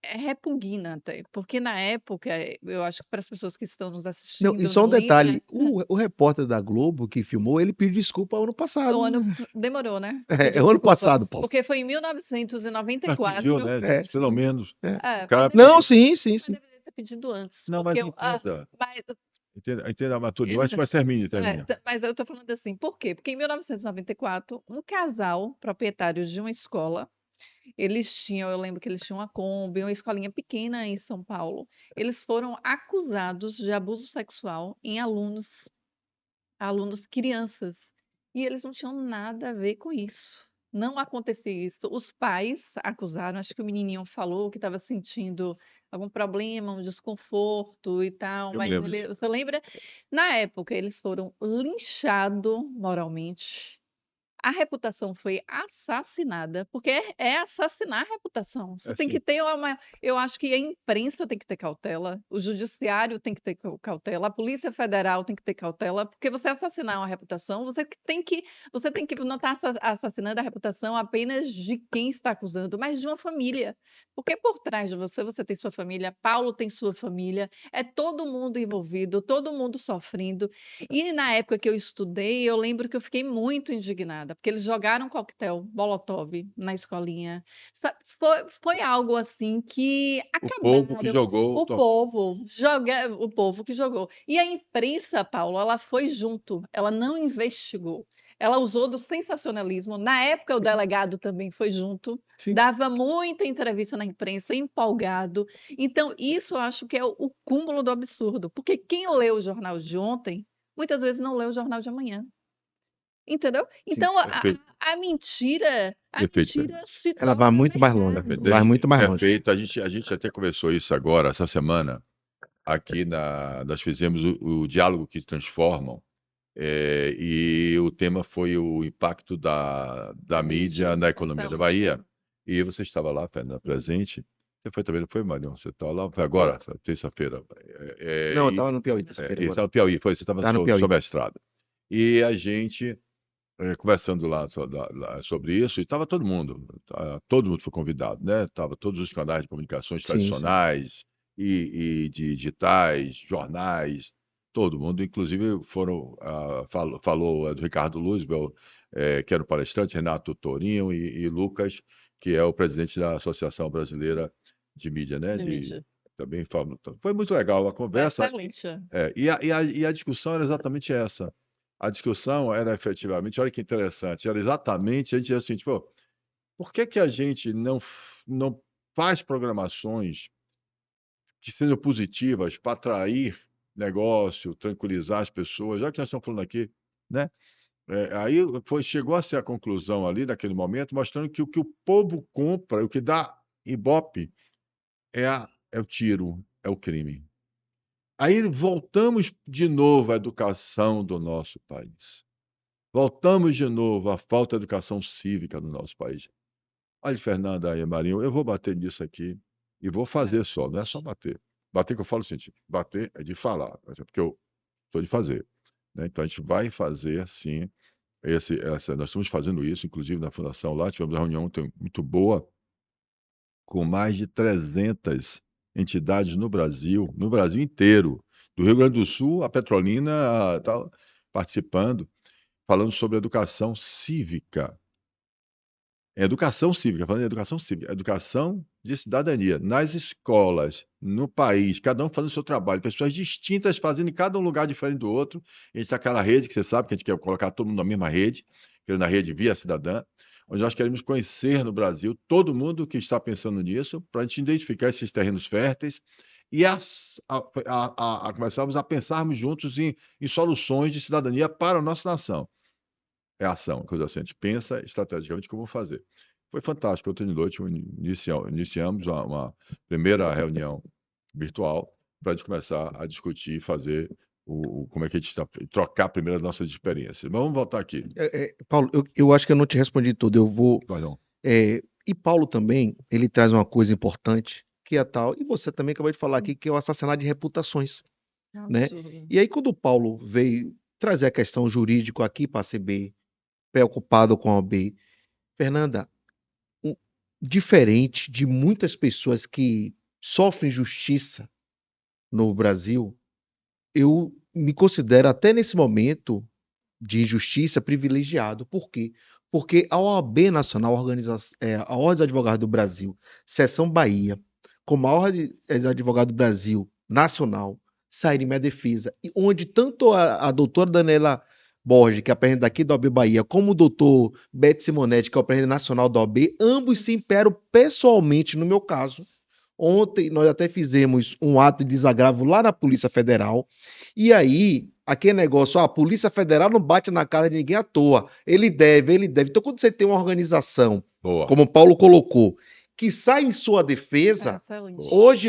Speaker 1: repugna até, porque na época, eu acho que para as pessoas que estão nos
Speaker 3: Não, e
Speaker 1: assistindo
Speaker 3: só um
Speaker 1: não lembra,
Speaker 3: detalhe, o repórter da Globo que filmou, ele pediu desculpa ano passado.
Speaker 1: o ano demorou, né?
Speaker 3: É
Speaker 1: Pedir
Speaker 3: o ano
Speaker 1: desculpa,
Speaker 3: passado, Paulo.
Speaker 1: porque foi em
Speaker 2: Mas pediu,
Speaker 1: 1994.
Speaker 2: né,
Speaker 3: É,
Speaker 2: gente? Pelo menos.
Speaker 3: é.
Speaker 2: O
Speaker 1: Mas
Speaker 2: cara
Speaker 3: Não,
Speaker 2: pediu.
Speaker 3: sim.
Speaker 1: mas deveria ter pedido antes,
Speaker 2: Não,
Speaker 1: porque
Speaker 2: mas entenda.
Speaker 1: mas
Speaker 2: Entenda a maturidade. Mas termine.
Speaker 1: mas eu tô falando assim, por quê? Porque em 1994, um casal proprietário de uma escola, eu lembro que eles tinham uma Kombi, uma escolinha pequena em São Paulo, eles foram acusados de abuso sexual em alunos crianças, e eles não tinham nada a ver com isso. Não acontecia isso. Os pais acusaram, acho que o menininho falou que estava sentindo algum problema, um desconforto e tal,
Speaker 2: Eu me
Speaker 1: mas
Speaker 2: lembro disso.
Speaker 1: você lembra? Na época, eles foram linchados moralmente. A reputação foi assassinada, porque é assassinar a reputação. Você
Speaker 2: É
Speaker 1: tem que
Speaker 2: assim.
Speaker 1: ter eu acho que a imprensa tem que ter cautela, o judiciário tem que ter cautela, a Polícia Federal tem que ter cautela, porque você assassinar uma reputação, você tem que não estar assassinando a reputação apenas de quem está acusando, mas de uma família. Porque por trás de você, você tem sua família, Paulo tem sua família, é todo mundo envolvido, todo mundo sofrendo. E na época que eu estudei, eu lembro que eu fiquei muito indignada, porque eles jogaram coquetel Molotov na escolinha. Foi algo assim que
Speaker 2: O povo que
Speaker 1: acabaram.
Speaker 2: jogou o
Speaker 1: O povo que jogou. E a imprensa, Paulo, ela foi junto, ela não investigou. Ela usou do sensacionalismo. Na época, o delegado também foi junto,
Speaker 3: Sim.
Speaker 1: dava muita entrevista na imprensa, empolgado. Então, isso eu acho que é o cúmulo do absurdo, porque quem leu o jornal de ontem muitas vezes não lê o jornal de amanhã. Entendeu?
Speaker 3: Sim.
Speaker 1: Então
Speaker 2: Perfeito.
Speaker 1: a mentira se
Speaker 3: Ela vai
Speaker 1: torna
Speaker 3: muito mais longe.
Speaker 1: verdade.
Speaker 3: Vai muito mais longe.
Speaker 2: Perfeito. A gente até conversou isso agora, essa semana, aqui nós fizemos o Diálogo que Transformam, e o tema foi o impacto da mídia na economia da Bahia. E você estava lá, Fernanda, presente. Você foi também, não foi, Marião? Você estava lá? Foi agora, terça-feira.
Speaker 3: Não, eu estava no Piauí terça-feira
Speaker 2: Você
Speaker 3: agora.
Speaker 2: estava no Piauí, você estava
Speaker 3: Tava no Piauí.
Speaker 2: sobre a estrada. E a gente conversando lá sobre isso, e estava todo mundo foi convidado, né? Tava todos os canais de comunicações
Speaker 3: Sim.
Speaker 2: tradicionais e digitais, jornais, todo mundo, inclusive falou do Ricardo Luzbel, que era o palestrante, Renato Tourinho e Lucas, que é o presidente da Associação Brasileira de Mídia, né?
Speaker 1: De mídia.
Speaker 2: Também falou. Foi muito legal a conversa.
Speaker 1: Excelente.
Speaker 2: E a discussão era exatamente essa. A discussão era efetivamente, olha que interessante, era exatamente, a gente dizia assim, tipo, por que a gente não faz programações que sejam positivas para atrair negócio, tranquilizar as pessoas, já que nós estamos falando aqui, né? Aí chegou a ser a conclusão ali, naquele momento, mostrando que o povo compra, o que dá ibope é o tiro, é o crime. Aí voltamos de novo à educação do nosso país. Voltamos de novo à falta de educação cívica no nosso país. Olha, Fernanda e Marinho, eu vou bater nisso aqui e vou fazer só, não é só bater. Bater que eu falo o seguinte, bater é de falar, porque eu estou de fazer, né? Então a gente vai fazer sim, nós estamos fazendo isso, inclusive na Fundação lá, tivemos uma reunião muito boa, com mais de 300 entidades no Brasil inteiro, do Rio Grande do Sul, a Petrolina, tal, participando, falando sobre educação cívica. Educação cívica, falando em educação cívica, educação de cidadania, nas escolas, no país, cada um fazendo o seu trabalho, pessoas distintas fazendo em cada um lugar diferente do outro. A gente está naquela rede que você sabe que a gente quer colocar todo mundo na mesma rede, na rede Via Cidadã, onde nós queremos conhecer no Brasil todo mundo que está pensando nisso, para a gente identificar esses terrenos férteis e começarmos a pensarmos juntos em soluções de cidadania para a nossa nação. É ação, coisa assim, a gente pensa estrategicamente como fazer. Foi fantástico, ontem de noite iniciamos uma primeira reunião virtual para a gente começar a discutir e fazer como é que a gente trocar primeiro as nossas experiências. Mas vamos voltar aqui.
Speaker 3: Paulo, eu acho que eu não te respondi tudo. Eu vou.
Speaker 2: Perdão.
Speaker 3: E Paulo também, ele traz uma coisa importante, que é a tal, e você também acabou de falar aqui, que é o assassinato de reputações, né?
Speaker 1: Absurdo.
Speaker 3: E aí, quando o Paulo veio trazer a questão jurídica aqui para a CB, preocupado com a OAB, Fernanda, diferente de muitas pessoas que sofrem justiça no Brasil, eu me considero até nesse momento de injustiça privilegiado. Por quê? Porque a OAB Nacional, a Ordem dos Advogados do Brasil, Seção Bahia, como a Ordem dos Advogados do Brasil Nacional, saíram em minha defesa, e onde tanto a doutora Daniela Borges, que é a presidente daqui da OAB Bahia, como o doutor Beto Simonetti, que é o presidente nacional da OAB, ambos se empenharam pessoalmente no meu caso. Ontem nós até fizemos um ato de desagravo lá na Polícia Federal, e aí aquele negócio, a Polícia Federal não bate na cara de ninguém à toa. Ele deve. Então, quando você tem uma organização,
Speaker 2: Boa.
Speaker 3: como o Paulo colocou, que sai em sua defesa,
Speaker 1: Excelente.
Speaker 3: hoje,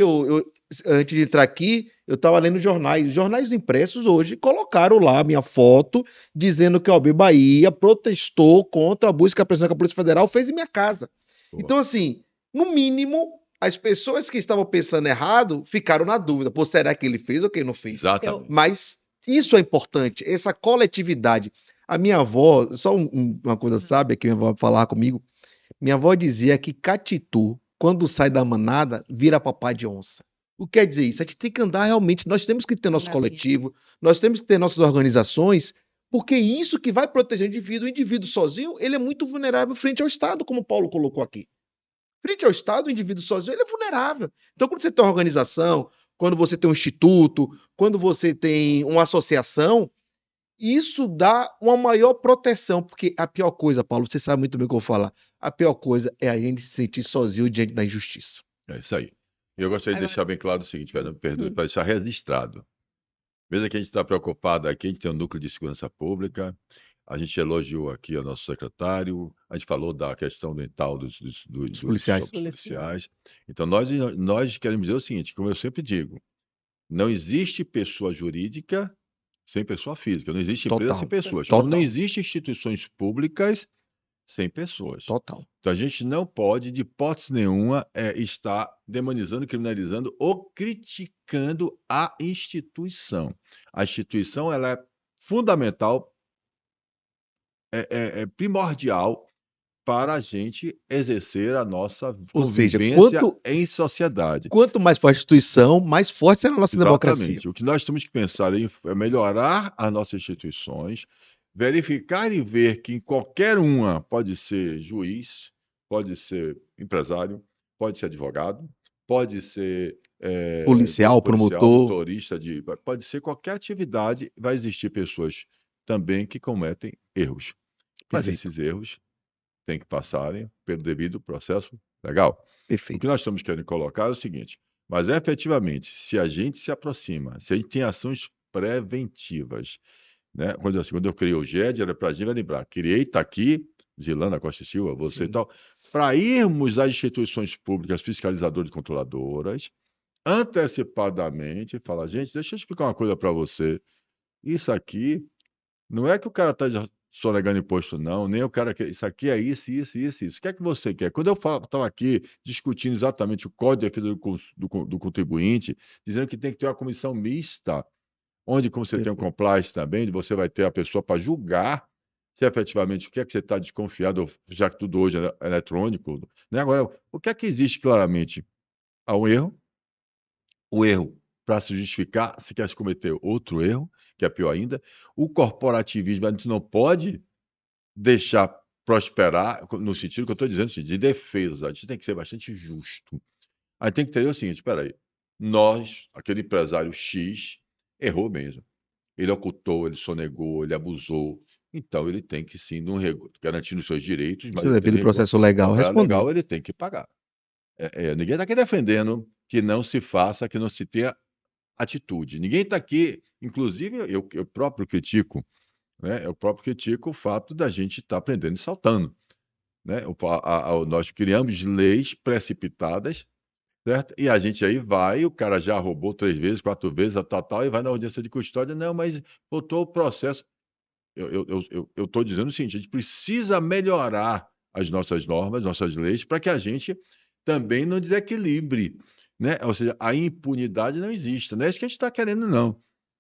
Speaker 3: antes de entrar aqui, eu estava lendo jornais. Os jornais impressos hoje colocaram lá a minha foto, dizendo que a OAB Bahia protestou contra a busca e apreensão que a Polícia Federal fez em minha casa.
Speaker 2: Boa.
Speaker 3: Então, assim, no mínimo, as pessoas que estavam pensando errado ficaram na dúvida. Pô, será que ele fez ou que ele não fez?
Speaker 2: Exatamente.
Speaker 3: Mas isso é importante, essa coletividade. A minha avó, só uma coisa sábia que minha avó falar comigo, minha avó dizia que catitu, quando sai da manada, vira papai de onça. O que quer dizer isso? A gente tem que andar realmente, nós temos que ter nosso
Speaker 1: Maravilha.
Speaker 3: coletivo, nós temos que ter nossas organizações, porque isso que vai proteger o indivíduo. O indivíduo sozinho, ele é muito vulnerável frente ao Estado, como o Paulo colocou aqui. Frente ao Estado, o indivíduo sozinho, ele é vulnerável. Então, quando você tem uma organização, quando você tem um instituto, quando você tem uma associação, isso dá uma maior proteção, porque a pior coisa, Paulo, você sabe muito bem o que eu vou falar, a pior coisa é a gente se sentir sozinho diante da injustiça.
Speaker 2: É isso aí. Eu gostaria de
Speaker 1: Agora-
Speaker 2: deixar bem claro o seguinte, Fernando, perdoe, para deixar registrado. Mesmo que a gente está preocupado aqui, a gente tem um núcleo de segurança pública, a gente elogiou aqui o nosso secretário, a gente falou da questão dental dos
Speaker 3: policiais.
Speaker 2: policiais. Então, nós queremos dizer o seguinte, como eu sempre digo, não existe pessoa jurídica sem pessoa física, não existe empresa
Speaker 3: Total.
Speaker 2: sem pessoas,
Speaker 3: Total.
Speaker 2: como não existe instituições públicas sem pessoas.
Speaker 3: Total.
Speaker 2: Então, a gente não pode, de hipótese nenhuma, estar demonizando, criminalizando ou criticando a instituição. A instituição ela é fundamental, é primordial para a gente exercer a nossa
Speaker 3: Ou seja,
Speaker 2: convivência em sociedade.
Speaker 3: Quanto mais forte a instituição, mais forte será a nossa democracia.
Speaker 2: Exatamente. O que nós temos que pensar é melhorar as nossas instituições, verificar e ver que em qualquer uma pode ser juiz, pode ser empresário, pode ser advogado, pode ser
Speaker 3: Policial, promotor.
Speaker 2: motorista, pode ser qualquer atividade, vai existir pessoas também que cometem erros. Mas
Speaker 3: Perfeito.
Speaker 2: esses erros têm que passarem pelo devido processo legal. O
Speaker 3: Perfeito.
Speaker 2: que nós estamos querendo colocar é o seguinte, mas efetivamente, se a gente se aproxima, se a gente tem ações preventivas, né? Quando eu criei o GED, era para a gente lembrar, criei, está aqui, Zilana Costa e Silva, você
Speaker 3: Sim.
Speaker 2: e tal, para irmos às instituições públicas fiscalizadoras e controladoras, antecipadamente, falar, gente, deixa eu explicar uma coisa para você, isso aqui não é que o cara está sonegando imposto, não, nem o cara quer, isso aqui é isso. O que é que você quer? Quando eu estava aqui discutindo exatamente o Código de Defesa do Contribuinte, dizendo que tem que ter uma comissão mista, onde, como você tem um
Speaker 3: Perfeito.
Speaker 2: compliance também, você vai ter a pessoa para julgar se efetivamente o que é que você está desconfiado, já que tudo hoje é eletrônico. Né? Agora, o que é que existe claramente? Há um erro, o erro para se justificar, se quer se cometer outro erro, que é pior ainda, o corporativismo, a gente não pode deixar prosperar, no sentido que eu estou dizendo, de defesa, a gente tem que ser bastante justo. Aí tem que entender o seguinte, espera aí, nós, aquele empresário X, errou mesmo. Ele ocultou, ele sonegou, ele abusou. Então ele tem que sim, garantindo os seus direitos, mas
Speaker 3: Se o devido processo legal, responder.
Speaker 2: ele tem que pagar. Ninguém está aqui defendendo que não se faça, que não se tenha atitude. Ninguém está aqui, inclusive eu próprio critico, né? Eu próprio critico o fato da gente estar aprendendo e saltando, né? Nós criamos leis precipitadas, certo? E a gente aí vai, o cara já roubou 3 vezes, 4 vezes, tal, e vai na audiência de custódia, não, mas voltou o processo. Eu estou dizendo o seguinte: a gente precisa melhorar as nossas normas, nossas leis, para que a gente também não desequilibre, né? Ou seja, a impunidade não exista. Não é isso que a gente está querendo, não.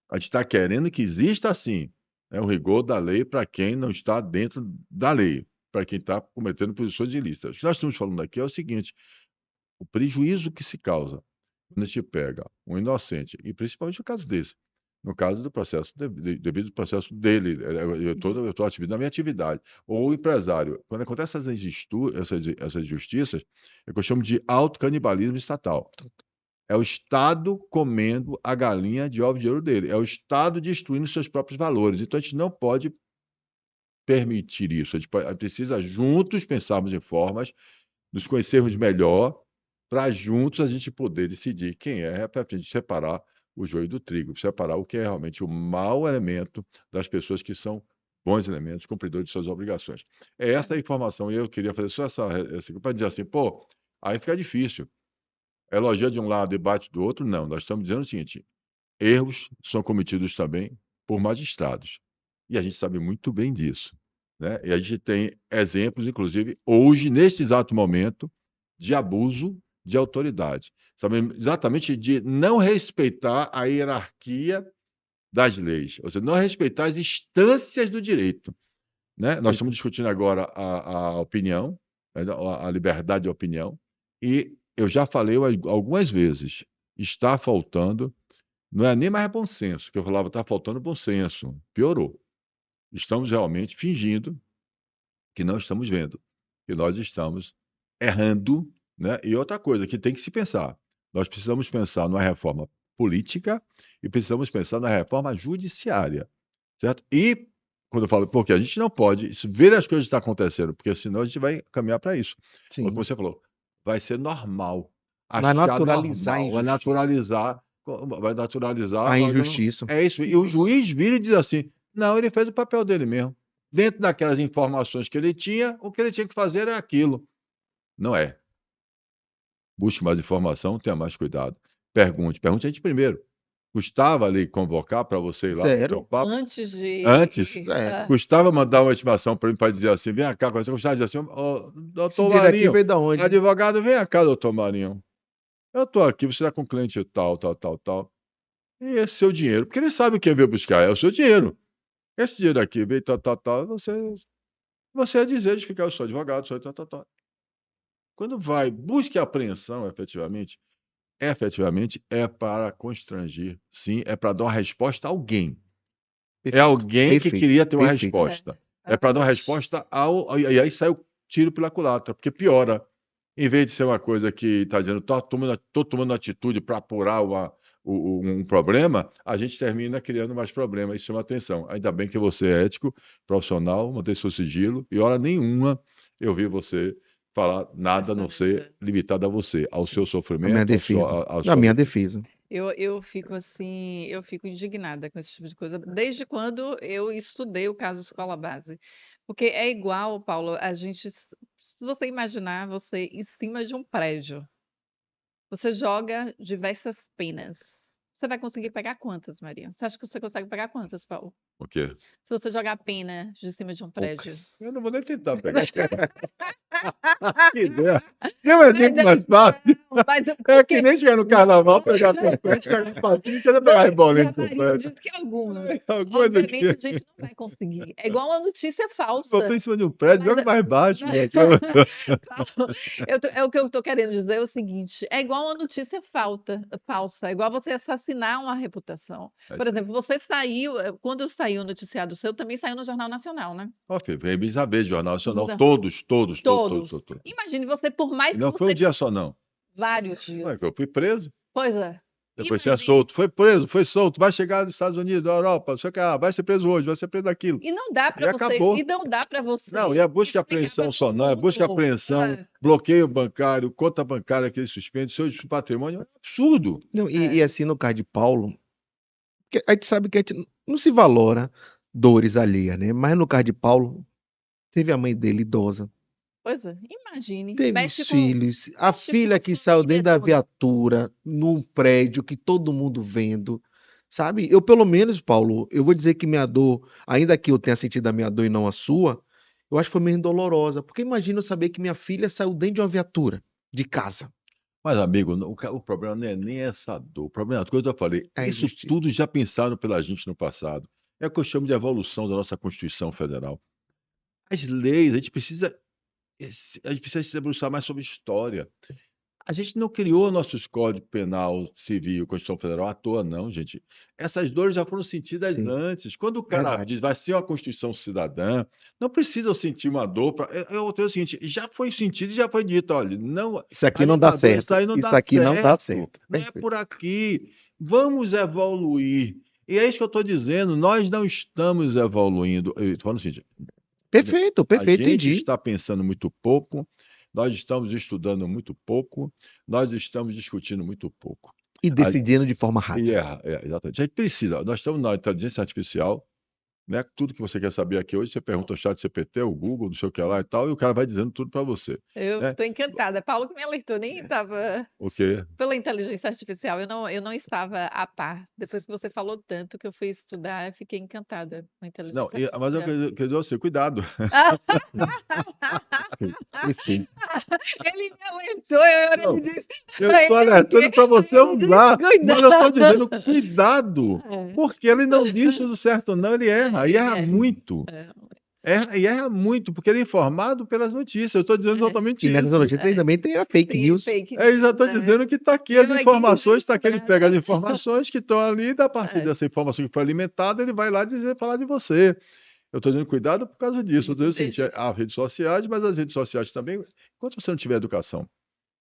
Speaker 2: A gente está querendo que exista, sim, né, o rigor da lei para quem não está dentro da lei, para quem está cometendo posições ilícitas. O que nós estamos falando aqui é o seguinte: o prejuízo que se causa quando a gente pega um inocente, e principalmente no caso desse, no caso do processo, devido ao processo dele, eu estou na minha atividade, ou o empresário, quando acontecem essas injustiças, é o que eu chamo de autocanibalismo estatal. É o Estado comendo a galinha de ovos de ouro dele, é o Estado destruindo seus próprios valores. Então a gente não pode permitir isso, a gente precisa juntos pensarmos em formas, nos conhecermos melhor, para juntos a gente poder decidir quem para a gente separar o joio do trigo, separar o que é realmente o mau elemento das pessoas que são bons elementos, cumpridores de suas obrigações. É essa a informação, e eu queria fazer só essa para dizer assim, pô, aí fica difícil. Elogia de um lado e bate do outro, não. Nós estamos dizendo o seguinte: erros são cometidos também por magistrados. E a gente sabe muito bem disso, né? E a gente tem exemplos, inclusive, hoje, neste exato momento, de abuso de autoridade. Sabemos exatamente de não respeitar a hierarquia das leis, ou seja, não respeitar as instâncias do direito, né? Nós estamos discutindo agora a opinião, né, a liberdade de opinião, e eu já falei algumas vezes, está faltando, não é nem mais bom senso, que eu falava, está faltando bom senso, piorou. Estamos realmente fingindo que não estamos vendo, que nós estamos errando, né? E outra coisa que tem que se pensar, nós precisamos pensar numa reforma política e precisamos pensar na reforma judiciária, certo? E quando eu falo, porque a gente não pode ver as coisas que estão acontecendo, porque senão a gente vai caminhar para isso. Como
Speaker 3: Sim.
Speaker 2: você falou, vai ser normal,
Speaker 3: Vai
Speaker 2: achar
Speaker 3: naturalizar a
Speaker 2: normal, vai
Speaker 3: injustiça.
Speaker 2: naturalizar.
Speaker 3: A injustiça.
Speaker 2: É isso. E o juiz vira e diz assim: não, ele fez o papel dele mesmo. Dentro daquelas informações que ele tinha, o que ele tinha que fazer é aquilo. Não é. Busque mais informação, tenha mais cuidado. Pergunte a gente primeiro. Custava lhe convocar para você ir lá para o teu
Speaker 3: Zero.
Speaker 2: papo?
Speaker 1: Antes de.
Speaker 2: Antes,
Speaker 3: Zero.
Speaker 2: custava mandar uma estimação para mim para dizer assim: vem cá, você custava dizer assim,
Speaker 3: Esse
Speaker 2: doutor
Speaker 3: dinheiro aqui
Speaker 2: Marinho,
Speaker 3: veio da onde?
Speaker 2: advogado, vem cá, doutor Marinho. Eu estou aqui, você está com cliente tal, tal, tal, tal. E esse seu dinheiro, porque ele sabe quem veio buscar, é o seu dinheiro. Esse dinheiro aqui veio tal, tal, tal, você é dizer de ficar, eu sou advogado, sou tal, tal, tal. Quando vai, busque a apreensão, efetivamente é para constranger, sim, é para dar uma resposta a alguém. É
Speaker 3: Perfeito.
Speaker 2: alguém que
Speaker 3: Perfeito.
Speaker 2: queria ter uma
Speaker 3: Perfeito.
Speaker 2: resposta. É para dar uma resposta e aí sai o tiro pela culatra, porque piora. Em vez de ser uma coisa que está dizendo, estou tomando atitude para apurar um problema, a gente termina criando mais problemas. Isso chama atenção. Ainda bem que você é ético, profissional, mantém seu sigilo, e hora nenhuma eu vi você falar nada a não ser limitado a você, ao seu
Speaker 3: A minha
Speaker 2: sofrimento,
Speaker 3: defesa.
Speaker 2: à
Speaker 3: A
Speaker 2: sua
Speaker 3: minha
Speaker 2: luta.
Speaker 3: defesa.
Speaker 1: Eu fico assim, eu fico indignada com esse tipo de coisa, desde quando eu estudei o caso Escola Base. Porque é igual, Paulo, se você imaginar você em cima de um prédio, você joga diversas penas. Você vai conseguir pegar quantas, Maria? Você acha que você consegue pegar quantas, Paulo?
Speaker 2: O quê?
Speaker 1: Se você jogar pena de cima de um prédio.
Speaker 3: Poucas.
Speaker 2: Eu não vou nem tentar pegar. Se quiser. Não é sempre mais fácil.
Speaker 1: Mas
Speaker 2: É que nem chegar no carnaval, pegar com frente, chegar facinho e querer pegar rebolento com
Speaker 1: Maria
Speaker 2: frente.
Speaker 1: disse que algumas.
Speaker 2: Algumas
Speaker 1: Obviamente
Speaker 2: aqui.
Speaker 1: a gente não vai conseguir. É igual uma notícia
Speaker 2: Se
Speaker 1: falsa.
Speaker 2: botou em cima de um prédio, joga mais baixo.
Speaker 1: Paulo, é o que eu estou querendo dizer é o seguinte: é igual uma notícia falsa, é igual você assassinar uma reputação. Por exemplo, você saiu, quando saiu o noticiário seu, também saiu no Jornal Nacional, né?
Speaker 2: Ó, filho, vem saber, Jornal Nacional,
Speaker 1: Não.
Speaker 2: todos.
Speaker 1: Todos. Imagine você, por mais
Speaker 2: E
Speaker 1: que
Speaker 2: não foi um
Speaker 1: você.
Speaker 2: dia só, não.
Speaker 1: Vários
Speaker 2: Ué,
Speaker 1: dias.
Speaker 2: eu fui preso.
Speaker 1: Pois é.
Speaker 2: Depois você é
Speaker 1: Imagine.
Speaker 2: solto. Foi preso, foi solto. Vai chegar nos Estados Unidos, na Europa, não sei o que, vai ser preso hoje, vai ser preso daquilo.
Speaker 1: E não dá
Speaker 2: E
Speaker 1: para você,
Speaker 2: acabou.
Speaker 1: e não dá para
Speaker 2: Não, e
Speaker 1: você
Speaker 2: a busca e
Speaker 1: explicar para
Speaker 2: apreensão só
Speaker 1: todo
Speaker 2: não, é busca e
Speaker 1: mundo.
Speaker 2: apreensão, bloqueio bancário, conta bancária que ele suspende, seu patrimônio é um absurdo.
Speaker 3: Não, e assim, no caso de Paulo, que a gente sabe que a gente não se valora dores alheias, né? Mas no caso de Paulo, teve a mãe dele idosa,
Speaker 1: Pois é, imagine,
Speaker 3: teve os
Speaker 1: mexe com
Speaker 3: filhos, a filha que
Speaker 1: a
Speaker 3: saiu
Speaker 1: família
Speaker 3: dentro da
Speaker 1: toda.
Speaker 3: viatura, num prédio que todo mundo vendo, sabe? Eu, pelo menos, Paulo, eu vou dizer que minha dor, ainda que eu tenha sentido a minha dor e não a sua, eu acho que foi meio dolorosa, porque imagina eu saber que minha filha saiu dentro de uma viatura, de casa.
Speaker 2: Mas, amigo, o problema não é nem essa dor. O problema é a coisa que eu falei.
Speaker 3: É a
Speaker 2: Isso
Speaker 3: injustiça.
Speaker 2: tudo já pensaram pela gente no passado. É o que eu chamo de evolução da nossa Constituição Federal. As leis, a gente precisa se debruçar mais sobre história. A gente não criou nossos códigos penal, civil, Constituição Federal à toa, não, gente. Essas dores já foram sentidas
Speaker 3: Sim,
Speaker 2: antes. Quando o cara
Speaker 3: verdade.
Speaker 2: diz vai ser uma Constituição cidadã, não precisa eu sentir uma dor. Eu tenho o seguinte, já foi sentido e já foi dito, olha, não,
Speaker 3: Isso aqui
Speaker 2: a
Speaker 3: não dá
Speaker 2: ditadura, isso
Speaker 3: certo.
Speaker 2: aí não
Speaker 3: Isso
Speaker 2: dá
Speaker 3: aqui não dá
Speaker 2: certo.
Speaker 3: certo.
Speaker 2: Não é
Speaker 3: Perfeito.
Speaker 2: por aqui. Vamos evoluir. E é isso que eu estou dizendo, nós não estamos evoluindo. Eu estou falando o seguinte,
Speaker 3: Perfeito,
Speaker 2: a
Speaker 3: perfeito,
Speaker 2: gente
Speaker 3: entendi.
Speaker 2: está pensando muito pouco, nós estamos estudando muito pouco, nós estamos discutindo muito pouco.
Speaker 3: E
Speaker 2: A-
Speaker 3: decidindo de forma
Speaker 2: E
Speaker 3: rasa.
Speaker 2: exatamente. A gente precisa, nós estamos na inteligência artificial, né? Tudo que você quer saber aqui hoje, você pergunta ao chat GPT, o Google, não sei o que lá e tal, e o cara vai dizendo tudo para você,
Speaker 1: Eu
Speaker 2: né?
Speaker 1: estou encantada. Paulo que me alertou, nem estava
Speaker 2: O quê?
Speaker 1: pela inteligência artificial, eu não estava a par. Depois que você falou tanto que eu fui estudar, eu fiquei encantada com a
Speaker 2: Não,
Speaker 1: inteligência
Speaker 2: mas eu
Speaker 1: artificial.
Speaker 2: quero dizer assim, cuidado.
Speaker 3: Enfim.
Speaker 1: Ele me alertou, ele
Speaker 2: Não,
Speaker 1: disse,
Speaker 2: eu estou
Speaker 1: ele
Speaker 2: alertando para você
Speaker 1: ele disse,
Speaker 2: usar, mas eu estou dizendo
Speaker 1: cuidado.
Speaker 2: cuidado, porque ele não diz tudo certo, não, ele erra, e erra muito. Erra muito, porque ele é informado pelas notícias. Eu estou dizendo exatamente
Speaker 3: E nessa
Speaker 2: isso.
Speaker 3: notícia também tem a fake
Speaker 1: Tem
Speaker 3: news.
Speaker 1: fake
Speaker 2: Eu já
Speaker 1: news,
Speaker 2: estou
Speaker 1: né?
Speaker 2: dizendo que está aqui
Speaker 1: E
Speaker 2: as
Speaker 1: eu aqui
Speaker 2: informações, está aqui, ele pega as
Speaker 1: desesperada.
Speaker 2: informações que estão ali, e a partir
Speaker 1: É.
Speaker 2: dessa informação que foi alimentada, ele vai lá falar de você. Eu estou dizendo cuidado por causa disso. Eu estou dizendo o seguinte, há redes sociais, mas as redes sociais também, enquanto você não tiver educação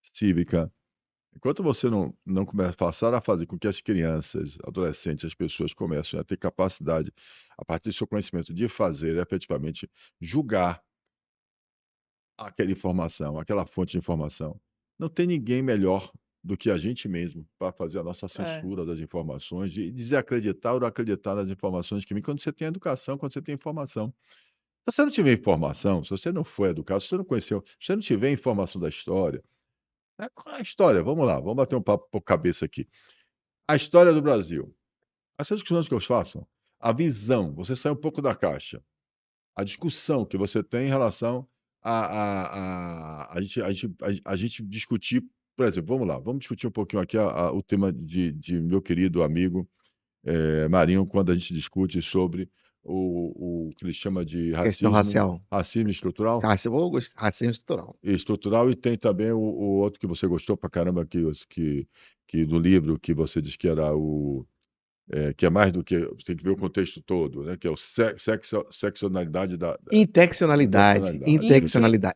Speaker 2: cívica, enquanto você não começa a passar a fazer com que as crianças, adolescentes, as pessoas comecem a ter capacidade, a partir do seu conhecimento, de fazer efetivamente julgar aquela informação, aquela fonte de informação. Não tem ninguém melhor do que a gente mesmo para fazer a nossa censura das informações, de dizer acreditar ou não acreditar nas informações que vêm quando você tem educação, quando você tem informação. Se você não tiver informação, se você não for educado, se você não conheceu, se você não tiver informação da história, né, qual é a história? Vamos lá, vamos bater um papo por cabeça aqui. A história do Brasil. Essas discussões que eu faço, a visão, você sai um pouco da caixa. A discussão que você tem em relação a gente discutir, por exemplo, vamos lá, vamos discutir um pouquinho aqui o tema de meu querido amigo Marinho, quando a gente discute sobre o que ele chama de
Speaker 3: Questão racial.
Speaker 2: racismo estrutural.
Speaker 3: Racismo estrutural.
Speaker 2: Estrutural, e tem também o outro que você gostou pra caramba, que do livro, que você disse que era que é mais do que. Você tem que ver o contexto todo, né? Que é o sexualidade
Speaker 3: Interseccionalidade.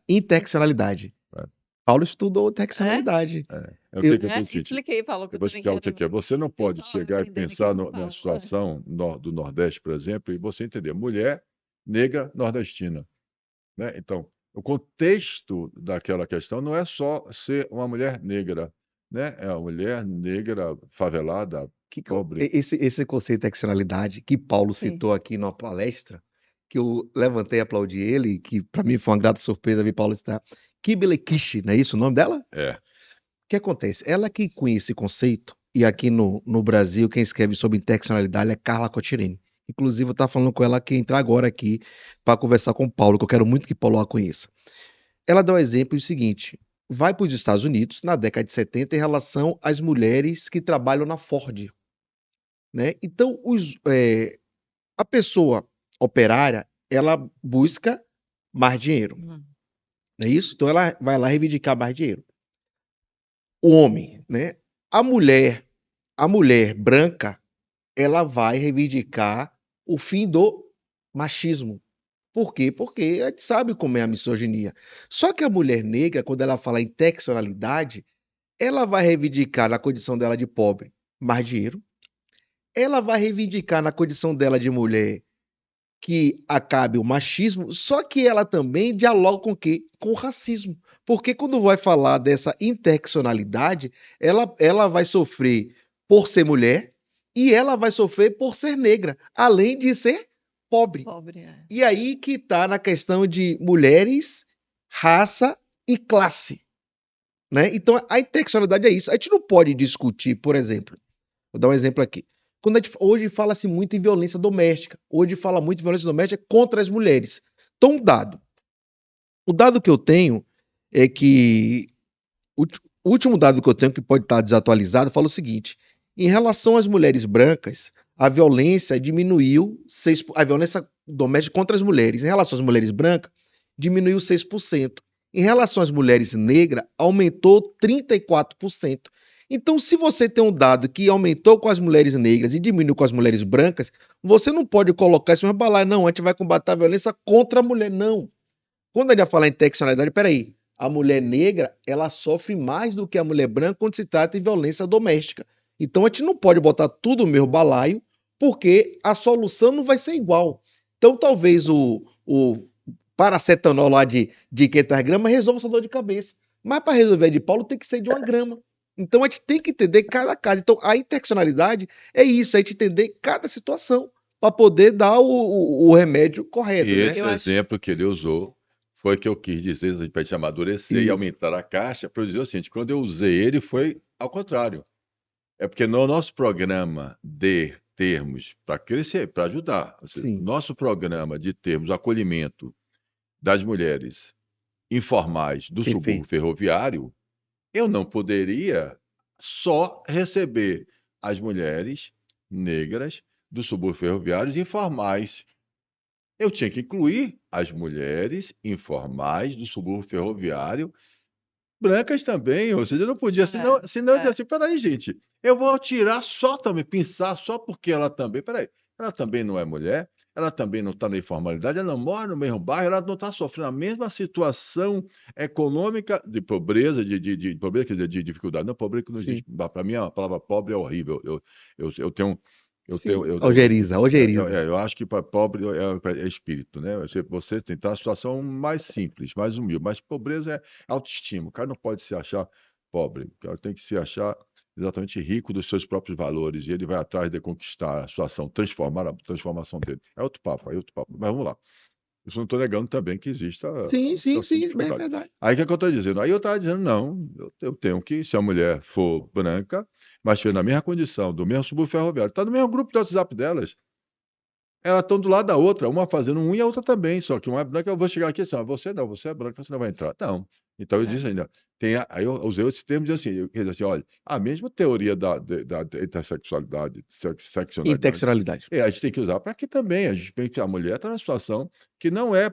Speaker 3: Interseccionalidade.
Speaker 2: É.
Speaker 3: Paulo estudou textualidade.
Speaker 2: Eu sei que eu tenho
Speaker 1: Expliquei, Paulo, que
Speaker 2: eu
Speaker 1: eu
Speaker 2: vou
Speaker 1: também
Speaker 2: explicar o que é. Você não pode
Speaker 1: só
Speaker 2: chegar e
Speaker 1: aprendendo aqui
Speaker 2: pensar
Speaker 1: com o
Speaker 2: na
Speaker 1: Paulo.
Speaker 2: situação do Nordeste, por exemplo, e você entender mulher negra nordestina, né? Então, o contexto daquela questão não é só ser uma mulher negra, né? É uma mulher negra favelada, pobre.
Speaker 3: Esse conceito de textualidade que Paulo
Speaker 1: Sim.
Speaker 3: citou aqui numa palestra, que eu levantei e aplaudi ele, que para mim foi uma grata surpresa ver Paulo citar. Kibele Kishi, não é isso o nome dela?
Speaker 2: É.
Speaker 3: O que acontece? Ela que conhece esse conceito, e aqui no Brasil, quem escreve sobre interseccionalidade é Carla Cotirini. Inclusive, eu estava falando com ela que entrar agora aqui para conversar com o Paulo, que eu quero muito que Paulo a conheça. Ela dá o exemplo do seguinte: vai para os Estados Unidos, na década de 70, em relação às mulheres que trabalham na Ford. Né? Então, a pessoa operária, ela busca mais dinheiro. Não é isso? Então, ela vai lá reivindicar mais dinheiro. O homem, né? A mulher branca, ela vai reivindicar o fim do machismo. Por quê? Porque a gente sabe como é a misoginia. Só que a mulher negra, quando ela fala em interseccionalidade, ela vai reivindicar na condição dela de pobre mais dinheiro. Ela vai reivindicar na condição dela de mulher que acabe o machismo, só que ela também dialoga com o quê? Com o racismo. Porque quando vai falar dessa interseccionalidade, ela vai sofrer por ser mulher e ela vai sofrer por ser negra, além de ser pobre.
Speaker 1: Pobre, é.
Speaker 3: E aí que está na questão de mulheres, raça e classe, né? Então a interseccionalidade é isso. A gente não pode discutir, por exemplo, vou dar um exemplo aqui. Hoje fala-se muito em violência doméstica. Hoje fala muito em violência doméstica contra as mulheres. Então, o dado que eu tenho é que o último dado que eu tenho, que pode estar desatualizado, fala o seguinte: em relação às mulheres brancas, a violência diminuiu, a violência doméstica contra as mulheres, em relação às mulheres brancas, diminuiu 6%. Em relação às mulheres negras, aumentou 34%. Então, se você tem um dado que aumentou com as mulheres negras e diminuiu com as mulheres brancas, você não pode colocar isso em balaio, não, a gente vai combater a violência contra a mulher, não. Quando a gente vai falar em interseccionalidade, peraí, a mulher negra, ela sofre mais do que a mulher branca quando se trata de violência doméstica. Então a gente não pode botar tudo no mesmo balaio, porque a solução não vai ser igual. Então talvez o paracetamol lá de 500 gramas resolva essa dor de cabeça. Mas para resolver a de Paulo tem que ser de 1 grama. Então a gente tem que entender cada caso. Então a interseccionalidade é isso, a gente entender cada situação para poder dar o remédio correto,
Speaker 2: E
Speaker 3: né?
Speaker 2: esse
Speaker 1: Eu acho.
Speaker 2: exemplo que ele usou foi que eu quis dizer para a gente amadurecer e
Speaker 3: Isso.
Speaker 2: aumentar a caixa, para eu dizer o seguinte: quando eu usei ele, foi ao contrário. É porque no nosso programa de termos para crescer, para ajudar, ou seja,
Speaker 3: Sim,
Speaker 2: nosso programa de termos acolhimento das mulheres informais do subúrbio
Speaker 3: perfeito.
Speaker 2: ferroviário, eu não poderia só receber as mulheres negras do subúrbio ferroviário informais. Eu tinha que incluir as mulheres informais do subúrbio ferroviário, brancas também, ou seja, eu não podia, senão eu dizia
Speaker 1: É.
Speaker 2: assim, peraí, gente, eu vou tirar só também, pensar só porque ela também, peraí, ela também não é mulher, ela também não está na informalidade, ela não mora no mesmo bairro, ela não está sofrendo a mesma situação econômica de pobreza, de pobreza, quer dizer, de dificuldade. Não, pobreza que não
Speaker 3: Sim,
Speaker 2: existe. Para mim, a palavra pobre é horrível. Eu tenho. Eu
Speaker 3: sim.
Speaker 2: tenho.
Speaker 3: Algeriza, algeriza.
Speaker 2: Eu acho que para pobre é espírito, né? Você tentar uma situação mais simples, mais humilde. Mas pobreza é autoestima. O cara não pode se achar pobre. O cara tem que se achar exatamente rico dos seus próprios valores. E ele vai atrás de conquistar a situação, transformar a transformação dele. É outro papo, é outro papo. Mas vamos lá. Isso não estou negando também que exista
Speaker 3: Sim,
Speaker 2: a
Speaker 3: sim,
Speaker 2: situação de
Speaker 3: sim, é
Speaker 2: dificuldade.
Speaker 3: verdade.
Speaker 2: Aí o que é que eu estou dizendo? Aí eu estava dizendo, não, eu tenho que, se a mulher for branca, mas estiver na mesma condição, do mesmo subúrbio ferroviário, está no mesmo grupo de WhatsApp delas. Elas estão do lado da outra, uma fazendo um e a outra também, só que uma é branca, eu vou chegar aqui assim, você não, você é branca, você não vai entrar. Não. Então eu disse
Speaker 1: É.
Speaker 2: ainda, aí eu usei esse termo de assim, eu quer dizer assim, olha, a mesma teoria da intersexualidade, seccionalidade,
Speaker 3: Interseccionalidade.
Speaker 2: a gente tem que usar para aqui também. A gente tem que a mulher está numa situação que não é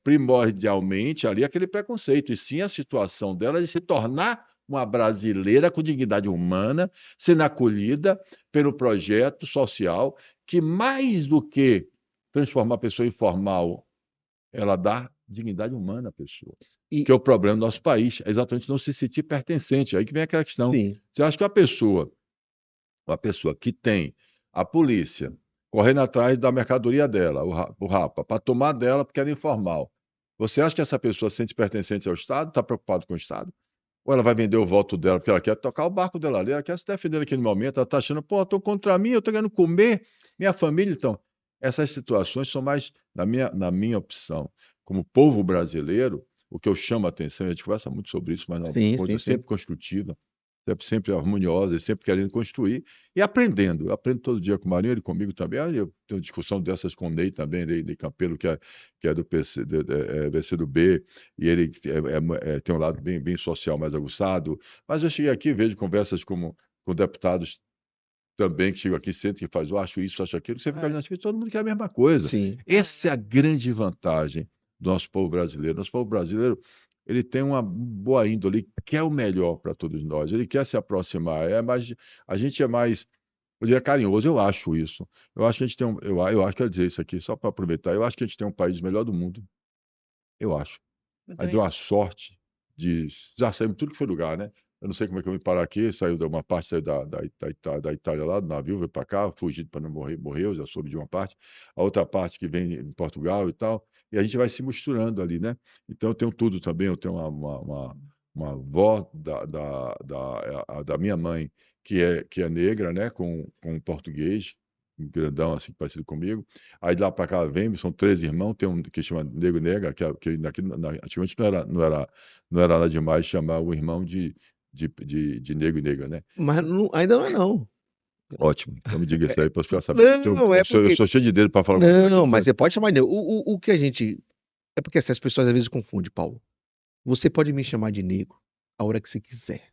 Speaker 2: primordialmente ali aquele preconceito, e sim a situação dela de se tornar uma brasileira com dignidade humana, sendo acolhida pelo projeto social que mais do que transformar a pessoa informal, ela dá dignidade humana à pessoa.
Speaker 3: E,
Speaker 2: Que é o problema do nosso país, é exatamente não se sentir pertencente. Aí que vem aquela questão.
Speaker 3: sim,
Speaker 2: Você acha que uma pessoa que tem a polícia correndo atrás da mercadoria dela, o rapa, para tomar dela porque era informal, você acha que essa pessoa se sente pertencente ao Estado, está preocupado com o Estado? Ou ela vai vender o voto dela porque ela quer tocar o barco dela ali, ela quer se defender naquele momento, ela está achando, pô, estão contra mim, eu estou querendo comer minha família. Então, essas situações são mais, na minha opção, como povo brasileiro, o que eu chamo a atenção, a gente conversa muito sobre isso, mas uma
Speaker 3: sim,
Speaker 2: coisa
Speaker 3: sim, sim.
Speaker 2: sempre construtiva, sempre harmoniosa, e sempre querendo construir e aprendendo. Eu aprendo todo dia com o Marinho, ele comigo também. Aí eu tenho discussão dessas com o Ney também, Ney Campelo, que é do PC, BC do B, e ele tem um lado bem social, mais aguçado. Mas eu cheguei aqui, vejo conversas com deputados também que chegam aqui, sentem que faz, eu acho isso, acho aquilo, você fica olhando assim, todo mundo quer a mesma coisa.
Speaker 3: Sim.
Speaker 2: Essa é a grande vantagem do nosso povo brasileiro. Nosso povo brasileiro, ele tem uma boa índole, ele quer o melhor para todos nós, ele quer se aproximar, a gente é mais, eu diria, carinhoso, eu acho isso. Eu acho que a gente tem eu acho que eu ia dizer isso aqui, só para aproveitar, eu acho que a gente tem um país melhor do mundo, eu acho.
Speaker 1: Eu
Speaker 2: Aí
Speaker 1: também
Speaker 2: deu uma
Speaker 1: acho.
Speaker 2: sorte de já saímos tudo que foi lugar, né? Eu não sei como é que eu vim parar aqui, uma parte saiu da Itália lá, do navio, veio para cá, fugido para não morrer, morreu, já soube de uma parte. A outra parte que vem em Portugal e tal. E a gente vai se misturando ali, né? Então eu tenho tudo também, eu tenho uma avó da minha mãe que é negra, né? Com português, um grandão assim, parecido comigo. Aí de lá para cá vem, são 3 irmãos, tem um que chama Negro e Nega, antigamente não era nada demais chamar o irmão de negro e negra, né?
Speaker 3: Mas ainda não é não.
Speaker 2: Ótimo, então me diga isso aí para eu ficar sabendo.
Speaker 3: Não, é
Speaker 2: Eu
Speaker 3: porque...
Speaker 2: sou cheio de dedo para falar alguma coisa
Speaker 3: Não,
Speaker 2: aqui.
Speaker 3: mas você pode chamar de negro. O que a gente... É porque assim, as pessoas às vezes confundem, Paulo. Você pode me chamar de negro a hora que você quiser.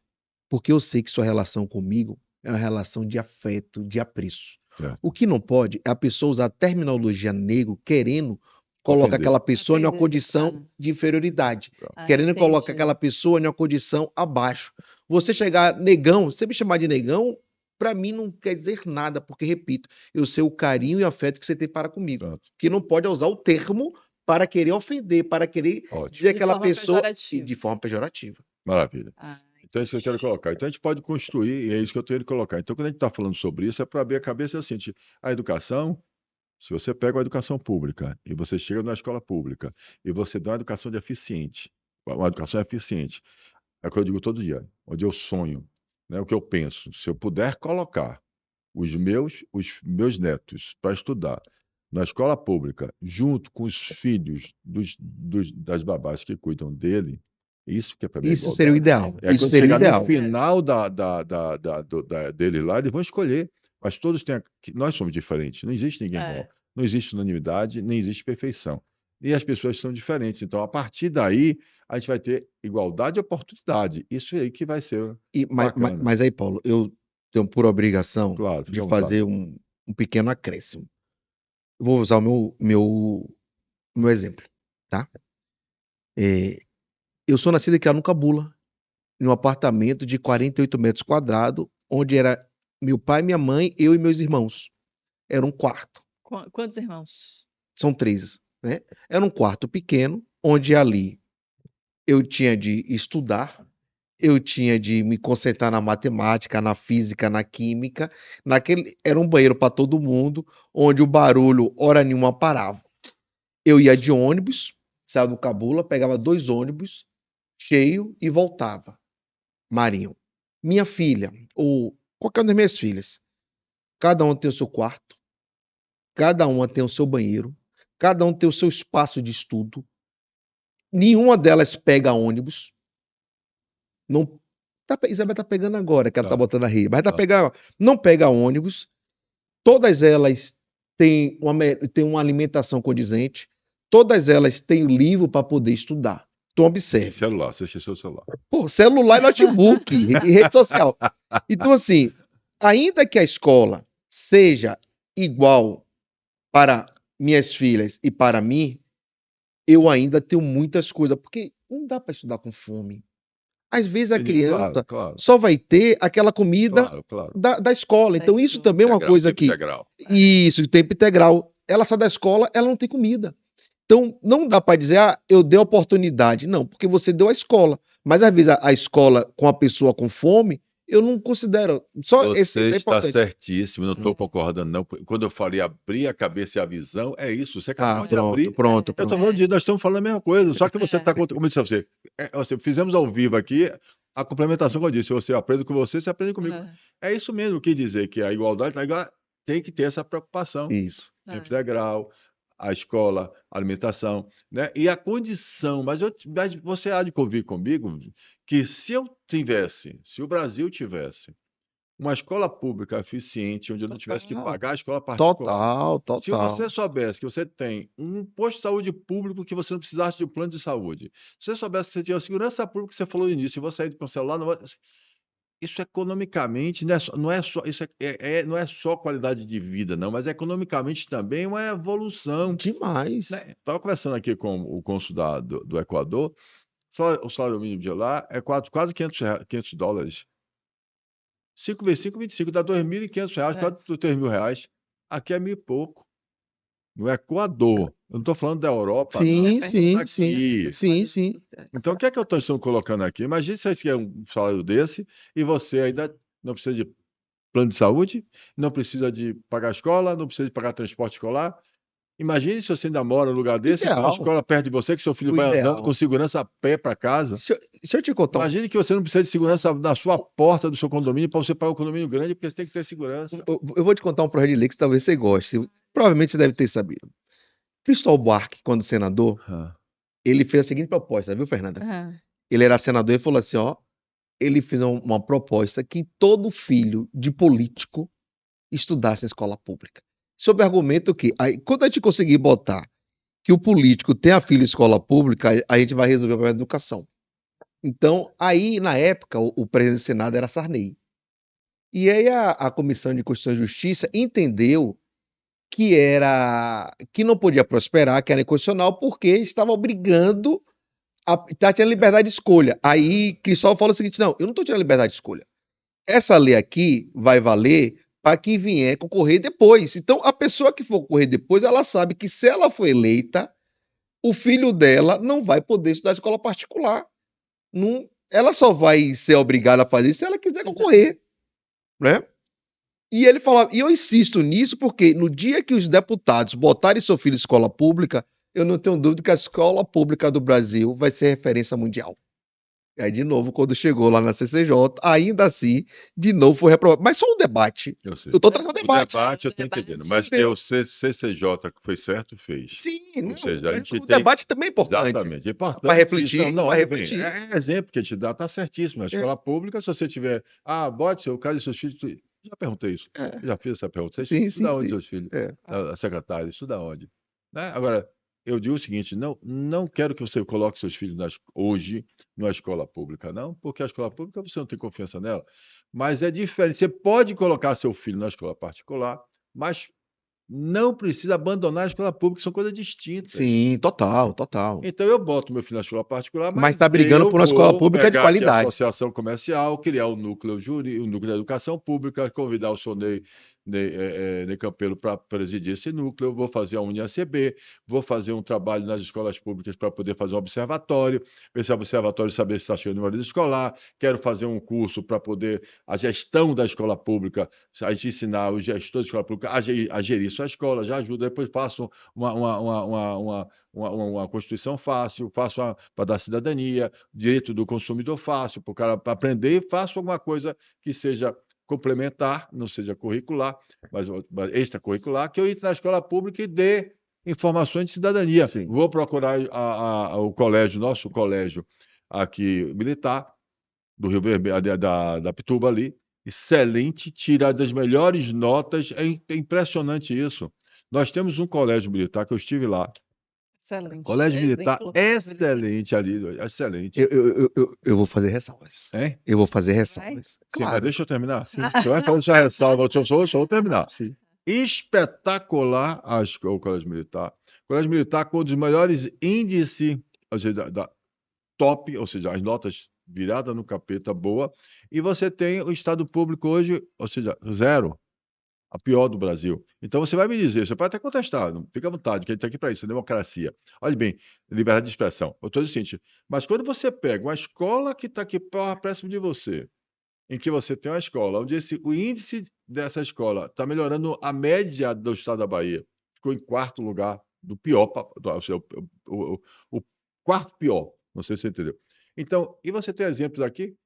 Speaker 3: Porque eu sei que sua relação comigo é uma relação de afeto, de apreço.
Speaker 2: Certo.
Speaker 3: O que não pode é a pessoa usar a terminologia negro querendo colocar
Speaker 2: Ofender.
Speaker 3: aquela pessoa em uma
Speaker 1: Ofender.
Speaker 3: condição de inferioridade.
Speaker 1: Ah,
Speaker 3: Querendo colocar
Speaker 1: entendi.
Speaker 3: aquela pessoa em uma condição abaixo. Você chegar negão, você me chamar de negão, para mim não quer dizer nada, porque, repito, eu sei o carinho e afeto que você tem para comigo.
Speaker 2: Pronto,
Speaker 3: Que não pode usar o termo para querer ofender, para querer
Speaker 2: ótimo,
Speaker 3: dizer
Speaker 1: De
Speaker 3: aquela
Speaker 1: forma
Speaker 3: pessoa
Speaker 1: pejorativa.
Speaker 3: de forma pejorativa.
Speaker 2: maravilha.
Speaker 1: Ah,
Speaker 2: Então é isso que eu quero colocar. Então a gente pode construir, e é isso que eu tenho que colocar. Então quando a gente está falando sobre isso, é para abrir a cabeça assim, a educação, se você pega a educação pública e você chega na escola pública e você dá uma educação uma educação eficiente, é o que eu digo todo dia, onde eu sonho, né, o que eu penso. Se eu puder colocar os meus netos para estudar na escola pública, junto com os filhos das babás que cuidam dele, isso que é para mim a
Speaker 3: Isso seria o
Speaker 2: igualdade.
Speaker 3: ideal.
Speaker 2: É
Speaker 3: Isso
Speaker 2: quando
Speaker 3: seria o
Speaker 2: chegar no
Speaker 3: ideal.
Speaker 2: final dele lá, eles vão escolher. Mas todos têm. Nós somos diferentes, não existe ninguém igual. Não existe unanimidade, nem existe perfeição. E as pessoas são diferentes. Então, a partir daí, a gente vai ter igualdade e oportunidade. Isso aí que vai ser bacana.
Speaker 3: Mas aí, Paulo, eu tenho por obrigação
Speaker 2: Claro, fica
Speaker 3: de
Speaker 2: à vontade.
Speaker 3: fazer um pequeno acréscimo. Eu vou usar o meu exemplo, tá? Eu sou nascido e criado no Cabula, em um apartamento de 48 metros quadrados, onde era meu pai, minha mãe, eu e meus irmãos. Era um quarto.
Speaker 1: quantos irmãos?
Speaker 3: São 3, né? Era um quarto pequeno, onde ali eu tinha de estudar, eu tinha de me concentrar na matemática, na física, na química. Era um banheiro para todo mundo, onde o barulho, hora nenhuma, parava. Eu ia de ônibus, saía do Cabula, pegava 2 ônibus cheio e voltava. Marinho. Minha filha, ou qualquer uma das minhas filhas, cada uma tem o seu quarto, cada uma tem o seu banheiro, cada um tem o seu espaço de estudo. Nenhuma delas pega ônibus. Não, Isabel tá pegando agora, que ela tá
Speaker 2: Tá,
Speaker 3: botando a rede, mas
Speaker 2: tá.
Speaker 3: não pega ônibus. Todas elas têm uma alimentação condizente. Todas elas têm livro para poder estudar. Então,
Speaker 2: E
Speaker 3: observe.
Speaker 2: celular, você esqueceu o celular.
Speaker 3: Pô, celular e notebook, e rede social. Então, assim, ainda que a escola seja igual para minhas filhas e para mim, eu ainda tenho muitas coisas, porque não dá para estudar com fome. Às vezes a
Speaker 2: Entendi, claro,
Speaker 3: criança
Speaker 2: claro,
Speaker 3: só vai ter aquela comida
Speaker 2: claro.
Speaker 3: da escola.
Speaker 1: Da
Speaker 3: Então, isso
Speaker 1: escola.
Speaker 3: também é uma
Speaker 2: Integral,
Speaker 3: coisa
Speaker 2: tempo
Speaker 3: que.
Speaker 2: integral.
Speaker 3: Isso, tempo integral. Ela sai da escola, ela não tem comida. Então, não dá para dizer, eu dei oportunidade. Não, porque você deu a escola. Mas, às vezes, a escola com a pessoa com fome, eu não considero. Só isso
Speaker 2: Você
Speaker 3: é
Speaker 2: está
Speaker 3: importante.
Speaker 2: certíssimo, não estou concordando, não. Quando eu falei abrir a cabeça e a visão, é isso. Você acabou de abrir.
Speaker 3: Pronto.
Speaker 2: Eu estou falando de nós estamos falando a mesma coisa, só que você
Speaker 1: É.
Speaker 2: está, como eu disse a você, fizemos ao vivo aqui a complementação que eu disse. Você aprende com você aprende comigo. É isso mesmo, quer dizer que a igualdade tem que ter essa preocupação.
Speaker 3: Isso.
Speaker 2: Tempo integral, a escola, a alimentação, né? E a condição, mas você há de convir comigo que se o Brasil tivesse uma escola pública eficiente, onde eu não tivesse que
Speaker 3: Total.
Speaker 2: pagar a escola particular,
Speaker 3: Total.
Speaker 2: se você soubesse que você tem um posto de saúde público que você não precisasse de um plano de saúde, se você soubesse que você tinha a segurança pública que você falou no início, e você sair com o celular, isso economicamente não é só qualidade de vida, não, mas economicamente também é uma evolução,
Speaker 3: Demais.
Speaker 2: né? Estava conversando aqui com o cônsul do Equador, o salário mínimo de lá é quase $500. 5 vezes 5, 25, dá R$ 2.500, quase R$ 3.000. Aqui é 1.000 e pouco. não é coador. Eu não estou falando da Europa, não.
Speaker 3: Sim, sim, sim.
Speaker 2: Aqui.
Speaker 3: Sim, sim.
Speaker 2: Então, o que é que eu estou colocando aqui? Imagine se você quer um salário desse e você ainda não precisa de plano de saúde, não precisa de pagar escola, não precisa de pagar transporte escolar. Imagine se você ainda mora num lugar desse, com a
Speaker 3: Ideal.
Speaker 2: escola perto de você, que seu filho
Speaker 3: O
Speaker 2: vai andando
Speaker 3: ideal.
Speaker 2: com segurança a pé para casa.
Speaker 3: Deixa eu te contar.
Speaker 2: Imagine que você não precisa de segurança na sua porta do seu condomínio para você pagar um condomínio grande, porque você tem que ter segurança.
Speaker 3: Eu vou te contar um projeto de lei que talvez você goste. Provavelmente você deve ter sabido. Cristóvão Buarque, quando senador,
Speaker 2: Ah,
Speaker 3: ele fez a seguinte proposta, viu, Fernanda?
Speaker 1: Ah,
Speaker 3: Ele era senador e falou assim, ó, ele fez uma proposta que todo filho de político estudasse em escola pública. Sob o argumento que, aí, quando a gente conseguir botar que o político tem a filha em escola pública, a gente vai resolver o problema da educação. Então, aí, na época, o presidente do Senado era Sarney. E aí a Comissão de Constituição e Justiça entendeu que não podia prosperar, que era inconstitucional, porque estava obrigando tá tirando liberdade de escolha. Aí Cristóvão fala o seguinte: não, eu não estou tirando liberdade de escolha. Essa lei aqui vai valer para quem vier concorrer depois. Então, a pessoa que for concorrer depois, ela sabe que se ela for eleita, o filho dela não vai poder estudar escola particular. Não, ela só vai ser obrigada a fazer isso se ela quiser concorrer, né? E ele falava, e eu insisto nisso porque no dia que os deputados botarem seu filho em escola pública, eu não tenho dúvida que a escola pública do Brasil vai ser referência mundial. E aí, de novo, quando chegou lá na CCJ, ainda assim, de novo foi reprovado. Mas só um debate.
Speaker 2: eu sei.
Speaker 3: Eu tô trazendo um
Speaker 2: O
Speaker 3: debate.
Speaker 2: debate eu
Speaker 1: O
Speaker 2: estou
Speaker 1: debate,
Speaker 2: entendendo, mas
Speaker 3: entendeu?
Speaker 2: o CCJ que foi certo, fez.
Speaker 3: Sim,
Speaker 2: Ou
Speaker 3: não,
Speaker 2: seja, a gente
Speaker 3: o
Speaker 2: tem.
Speaker 3: debate também é importante.
Speaker 2: Exatamente. É importante.
Speaker 3: Para refletir,
Speaker 2: Não,
Speaker 3: para
Speaker 2: olha bem,
Speaker 3: refletir.
Speaker 2: é exemplo que a gente dá, está certíssimo. Na escola pública, se você tiver, bote seu caso e seus filhos. Já perguntei isso.
Speaker 3: É,
Speaker 2: Já fiz essa pergunta. Você
Speaker 3: sim,
Speaker 2: estuda
Speaker 3: sim,
Speaker 2: onde,
Speaker 3: sim.
Speaker 2: seus filhos?
Speaker 3: É.
Speaker 2: A secretária, estuda onde? Né? Agora, eu digo o seguinte: não quero que você coloque seus filhos hoje numa escola pública, não, porque a escola pública você não tem confiança nela. Mas é diferente. Você pode colocar seu filho na escola particular, mas não precisa abandonar a escola pública, são coisas distintas.
Speaker 3: Sim, total, total.
Speaker 2: Então eu boto meu filho na escola particular,
Speaker 3: Mas
Speaker 2: mas
Speaker 3: tá brigando
Speaker 2: eu
Speaker 3: por uma escola
Speaker 2: vou
Speaker 3: pública de
Speaker 2: pegar aqui a
Speaker 3: qualidade.
Speaker 2: associação comercial, criar o núcleo jurídico, o núcleo da educação pública, convidar o senhor Ney Campelo para presidir esse núcleo, vou fazer a UniACB, vou fazer um trabalho nas escolas públicas para poder fazer um observatório, ver se o observatório saber se está chegando no horário escolar, quero fazer um curso para poder a gestão da escola pública, a gente ensinar os gestores da escola pública a gerir sua escola, já ajuda, depois faço uma Constituição fácil, faço para dar cidadania, direito do consumidor fácil, para o cara aprender, e faço alguma coisa que seja complementar, não seja curricular, mas extracurricular, que eu entre na escola pública e dê informações de cidadania.
Speaker 3: Sim.
Speaker 2: Vou procurar o colégio, nosso colégio aqui militar, do Rio Vermelho, da Pituba ali, excelente, tira das melhores notas, é impressionante isso. Nós temos um colégio militar que eu estive lá,
Speaker 1: excelente.
Speaker 2: colégio militar
Speaker 1: Exemplo.
Speaker 2: excelente ali, excelente.
Speaker 3: Eu vou fazer ressalvas.
Speaker 2: Hein?
Speaker 3: Eu vou fazer
Speaker 1: Vai?
Speaker 3: ressalvas.
Speaker 2: Sim, mas
Speaker 3: Claro.
Speaker 2: deixa eu terminar.
Speaker 3: Sim.
Speaker 2: Você vai fazer sua ressalva, eu vou terminar.
Speaker 3: Sim.
Speaker 2: Espetacular o Colégio Militar. O Colégio Militar com um dos melhores índices, ou seja, da top, ou seja, as notas viradas no capeta boa, e você tem o Estado Público hoje, ou seja, zero, a pior do Brasil. Então você vai me dizer, você pode até contestar, não fica à vontade, que a gente está aqui para isso, é democracia. Olha bem, liberdade de expressão. Eu estou dizendo o seguinte, mas quando você pega uma escola que está aqui próximo de você, em que você tem uma escola, onde o índice dessa escola está melhorando a média do estado da Bahia, ficou em quarto lugar, do pior, ou seja, o quarto pior, não sei se você entendeu. Então, e você tem exemplos aqui, o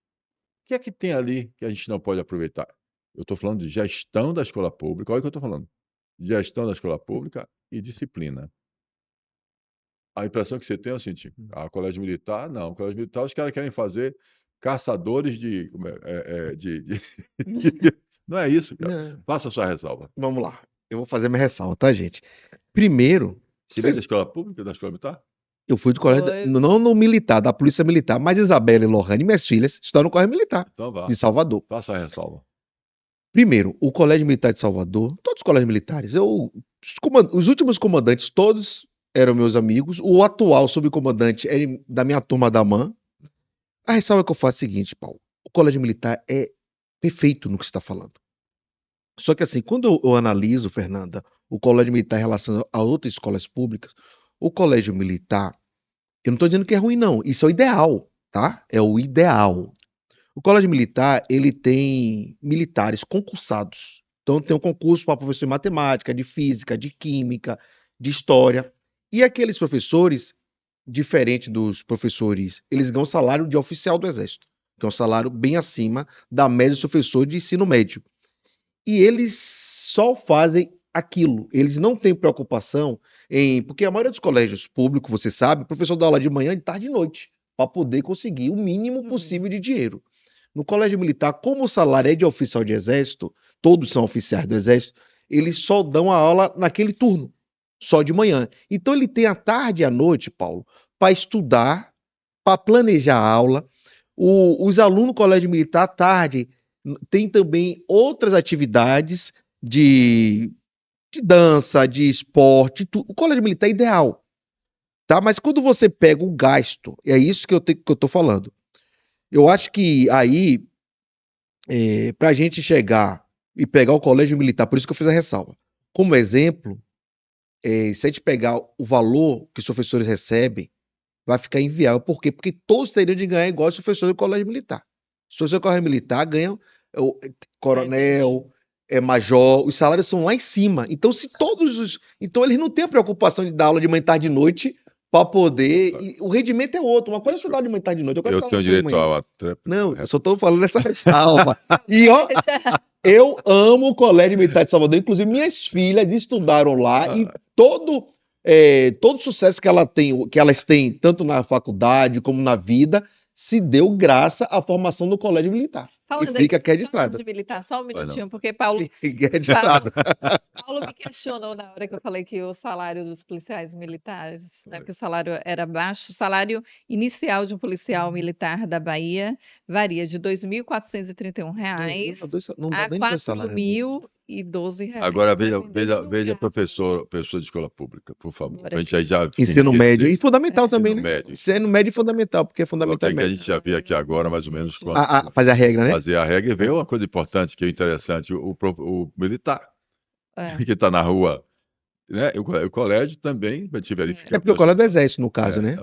Speaker 2: que é que tem ali que a gente não pode aproveitar? Eu estou falando de gestão da escola pública, olha o que eu estou falando, gestão da escola pública e disciplina. A impressão que você tem é o seguinte, colégio militar, não, o colégio militar os caras querem fazer caçadores Não é isso, cara.
Speaker 3: Não,
Speaker 2: Faça a sua ressalva.
Speaker 3: vamos lá. Eu vou fazer minha ressalva, tá, gente? Primeiro,
Speaker 2: Você veio da escola pública, da escola militar?
Speaker 3: eu fui do colégio,
Speaker 1: Foi.
Speaker 3: não no militar, da Polícia Militar, mas Isabela e Lohane, minhas filhas, estão no colégio militar
Speaker 2: Então vá,
Speaker 3: de Salvador.
Speaker 2: faça a ressalva.
Speaker 3: Primeiro, o Colégio Militar de Salvador, todos os colégios militares, os últimos comandantes todos eram meus amigos, o atual subcomandante é da minha turma da MAN. A ressalva que eu faço é a seguinte, Paulo, o Colégio Militar é perfeito no que você está falando. Só que assim, quando eu analiso, Fernanda, o colégio militar em relação a outras escolas públicas, o colégio militar, eu não estou dizendo que é ruim, não. Isso é o ideal, tá? É o ideal. O colégio militar, ele tem militares concursados. Então tem um concurso para professor de matemática, de física, de química, de história. E aqueles professores, diferente dos professores, eles ganham salário de oficial do Exército, que é um salário bem acima da média do professor de ensino médio. E eles só fazem aquilo. Eles não têm preocupação em. Porque a maioria dos colégios públicos, você sabe, o professor dá aula de manhã, de tarde e de noite, para poder conseguir o mínimo
Speaker 1: Uhum.
Speaker 3: possível de dinheiro. No colégio militar, como o salário é de oficial de exército, todos são oficiais do exército, eles só dão a aula naquele turno, só de manhã. Então ele tem a tarde e a noite, Paulo, para estudar, para planejar a aula. Os alunos do colégio militar, à tarde, tem também outras atividades de dança, de esporte. O colégio militar é ideal, tá? Mas quando você pega o gasto, é isso que eu tô falando. Eu acho que aí, para a gente chegar e pegar o colégio militar, por isso que eu fiz a ressalva. Como exemplo, se a gente pegar o valor que os professores recebem, vai ficar inviável. Por quê? Porque todos teriam de ganhar igual os professores do colégio militar. Os professores do colégio militar ganham coronel, major, os salários são lá em cima. Então, se todos os. Então, eles não têm a preocupação de dar aula de manhã, tarde e noite para poder. O rendimento é outro. Uma coisa é você dar aula de manhã, tarde e noite. Outra coisa
Speaker 2: Eu
Speaker 3: é você dar
Speaker 2: tenho
Speaker 3: aula de
Speaker 2: direito
Speaker 3: manhã.
Speaker 2: a.
Speaker 3: Não, eu só estou falando essa ressalva. E ó, eu amo o Colégio Militar de Salvador. Inclusive, minhas filhas estudaram lá e todo o sucesso que elas têm, tanto na faculdade como na vida, se deu graças à formação do Colégio Militar. E fica aqui registrado.
Speaker 1: de militar, só um
Speaker 2: Vai não.
Speaker 1: minutinho, porque Paulo
Speaker 3: Fica registrado.
Speaker 1: me questionou na hora que eu falei que o salário dos policiais militares, né, que o salário era baixo. O salário inicial de um policial militar da Bahia varia de R$ 2.431
Speaker 3: Não
Speaker 1: a
Speaker 3: dá nem dois salários.
Speaker 1: R$ 4.012,
Speaker 2: Agora
Speaker 1: dependendo do
Speaker 2: veja
Speaker 1: cargo.
Speaker 2: professor de escola pública, por favor.
Speaker 1: Agora
Speaker 2: A gente aí já
Speaker 3: Ensino médio e fundamental
Speaker 2: Ensino
Speaker 3: também, né?
Speaker 2: médio.
Speaker 3: Ensino médio e fundamental, porque é
Speaker 2: O
Speaker 3: fundamental
Speaker 2: que
Speaker 3: e
Speaker 2: a
Speaker 3: médio.
Speaker 2: gente já vê aqui agora, mais ou menos, quando
Speaker 3: Fazer a regra, né?
Speaker 2: fazer a regra, e veio uma coisa importante, que é interessante, o militar
Speaker 1: É.
Speaker 2: que está na rua, né? O colégio também vai te verificar.
Speaker 3: É porque o colégio do exército, no caso, né?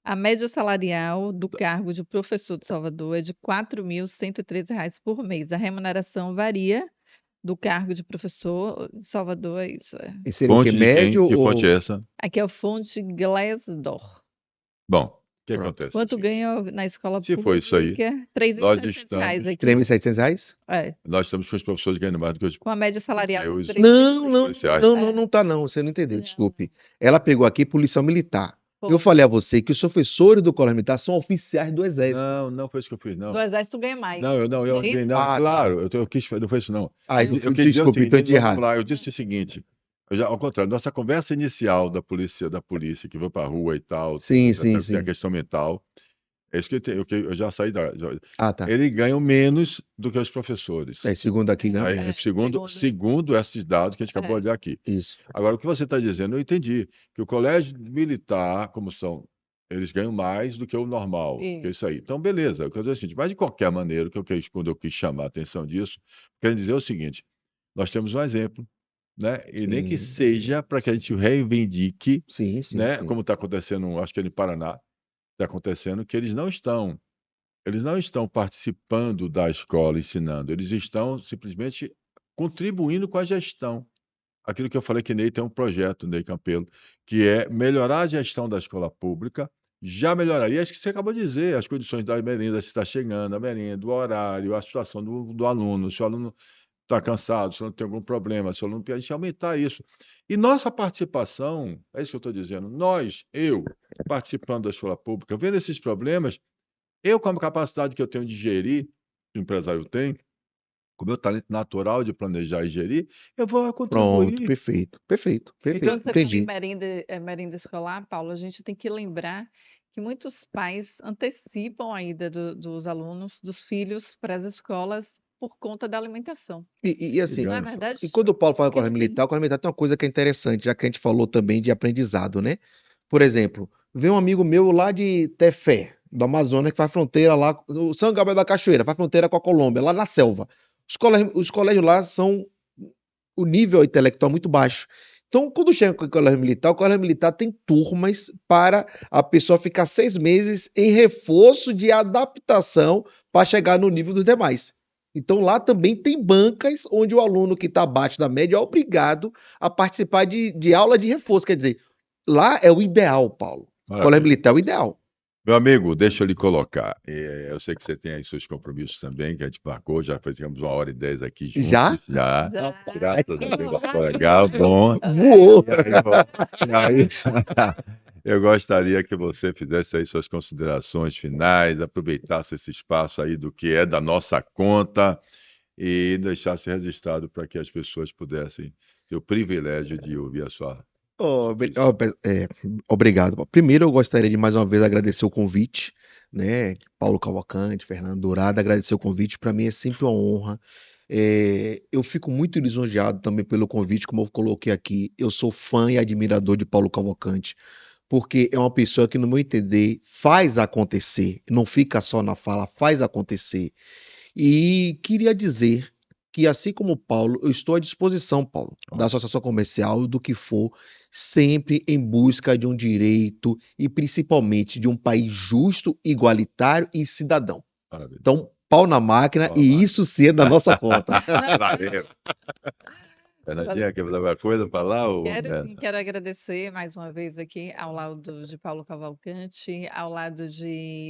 Speaker 1: A média salarial do cargo de professor de Salvador é de R$ 4.113 por mês. A remuneração varia do cargo de professor de Salvador, é isso.
Speaker 3: E seria o
Speaker 2: Fonte
Speaker 3: quê?
Speaker 2: de quem?
Speaker 3: Médio
Speaker 2: Que
Speaker 3: ou...
Speaker 2: fonte é essa?
Speaker 1: Aqui é o fonte Glassdoor.
Speaker 2: Bom, o que
Speaker 3: Pronto.
Speaker 2: acontece?
Speaker 1: Quanto ganha na escola
Speaker 2: Se for isso aí,
Speaker 1: pública? R$
Speaker 2: nós
Speaker 1: 3.700
Speaker 2: estamos-
Speaker 1: aqui.
Speaker 3: R$3.700?
Speaker 1: É,
Speaker 2: Nós estamos com os professores ganhando mais do que os
Speaker 1: com a média salarial de
Speaker 2: Deus.
Speaker 1: 3.000.
Speaker 3: Não
Speaker 2: policiais.
Speaker 3: não tá não, você não entendeu,
Speaker 1: Não.
Speaker 3: desculpe. Ela pegou aqui policial militar.
Speaker 1: Pô,
Speaker 3: Eu falei a você que os professores do colégio militar são oficiais do exército.
Speaker 2: Não foi isso que eu fiz, não.
Speaker 1: do exército ganha mais.
Speaker 2: Eu
Speaker 1: Não é isso?
Speaker 2: claro, eu quis, não foi isso, não.
Speaker 3: Eu
Speaker 2: Eu quis dizer o
Speaker 3: desculpe,
Speaker 2: seguinte,
Speaker 3: então de
Speaker 2: vamos
Speaker 3: errado.
Speaker 2: lá, eu disse o seguinte, ao contrário, nossa conversa inicial da polícia que vai pra rua e tal,
Speaker 3: Sim,
Speaker 2: tem
Speaker 3: sim.
Speaker 2: a questão mental, é isso que eu já saí
Speaker 3: Tá.
Speaker 2: eles ganham menos do que os professores.
Speaker 3: Segundo aqui, ganha
Speaker 2: Aí,
Speaker 3: menos.
Speaker 2: segundo esses dados que a gente acabou de olhar aqui.
Speaker 3: Isso.
Speaker 2: Agora, o que você está dizendo, eu entendi, que o colégio militar, eles ganham mais do que o normal, que é isso aí. Então, beleza, eu quero dizer o seguinte, mas de qualquer maneira, quando eu quis chamar a atenção disso, quero dizer o seguinte, nós temos um exemplo, né? E nem que
Speaker 3: Sim.
Speaker 2: seja para que a gente reivindique,
Speaker 3: Sim.
Speaker 2: né? Como está acontecendo, acho que é no Paraná, está acontecendo, que eles não estão participando da escola ensinando, eles estão simplesmente contribuindo com a gestão. Aquilo que eu falei que Ney tem um projeto, Ney Campelo, que é melhorar a gestão da escola pública, já melhoraria, acho que você acabou de dizer, as condições da merenda, se está chegando, a merenda, o horário, a situação do aluno, se o aluno está cansado, se o aluno tem algum problema, se o aluno a gente aumentar isso. E nossa participação, é isso que eu estou dizendo, eu, participando da escola pública, vendo esses problemas, eu, com a capacidade que eu tenho de gerir, que o empresário tem, com o meu talento natural de planejar e gerir, eu vou
Speaker 3: Pronto,
Speaker 2: contribuir.
Speaker 3: perfeito.
Speaker 1: Quando você fala
Speaker 3: Entendi.
Speaker 1: em merenda escolar, Paulo, a gente tem que lembrar que muitos pais antecipam a ida dos alunos, dos filhos para as escolas por conta da alimentação.
Speaker 3: E assim,
Speaker 1: Não é
Speaker 2: Ganha.
Speaker 1: verdade?
Speaker 3: e quando o Paulo fala
Speaker 1: Porque
Speaker 3: colégio militar, o colégio militar tem uma coisa que é interessante, já que a gente falou também de aprendizado, né? Por exemplo, vem um amigo meu lá de Tefé, do Amazonas, que faz fronteira lá, o São Gabriel da Cachoeira, faz fronteira com a Colômbia, lá na selva. Os colégios lá são o nível intelectual muito baixo. Então, quando chega com o colégio militar tem turmas para a pessoa ficar 6 meses em reforço de adaptação para chegar no nível dos demais. Então, lá também tem bancas onde o aluno que está abaixo da média é obrigado a participar de aula de reforço. Quer dizer, lá é o ideal, Paulo. O colégio
Speaker 2: Maravilha.
Speaker 3: militar é o ideal.
Speaker 2: Meu amigo, deixa eu lhe colocar. Eu sei que você tem aí seus compromissos também, que a gente marcou, já fizemos 1h10 aqui juntos.
Speaker 3: Já?
Speaker 2: Já.
Speaker 1: Já.
Speaker 2: Graças a Deus, foi legal, bom.
Speaker 3: Voou!
Speaker 2: E aí, eu gostaria que você fizesse aí suas considerações finais, aproveitasse esse espaço aí do que é da nossa conta e deixasse registrado para que as pessoas pudessem ter o privilégio de ouvir a sua.
Speaker 3: Obrigado. Primeiro, eu gostaria de mais uma vez agradecer o convite, né? Paulo Cavalcante, Fernando Dourado, agradecer o convite. Para mim é sempre uma honra. Eu fico muito lisonjeado também pelo convite, como eu coloquei aqui. Eu sou fã e admirador de Paulo Cavalcante, porque é uma pessoa que, no meu entender, faz acontecer, não fica só na fala, faz acontecer. E queria dizer que, assim como o Paulo, eu estou à disposição, Paulo, da Associação Comercial, do que for, sempre em busca de um direito e principalmente de um país justo, igualitário e cidadão.
Speaker 2: Maravilha.
Speaker 3: Então, pau na máquina
Speaker 2: Pau na
Speaker 3: e
Speaker 2: máquina.
Speaker 3: isso sim é da nossa conta.
Speaker 2: Valeu. Fernandinha, quer fazer alguma coisa para lá? Ou
Speaker 1: Quero sim, quero agradecer mais uma vez aqui ao lado de Paulo Cavalcante, ao lado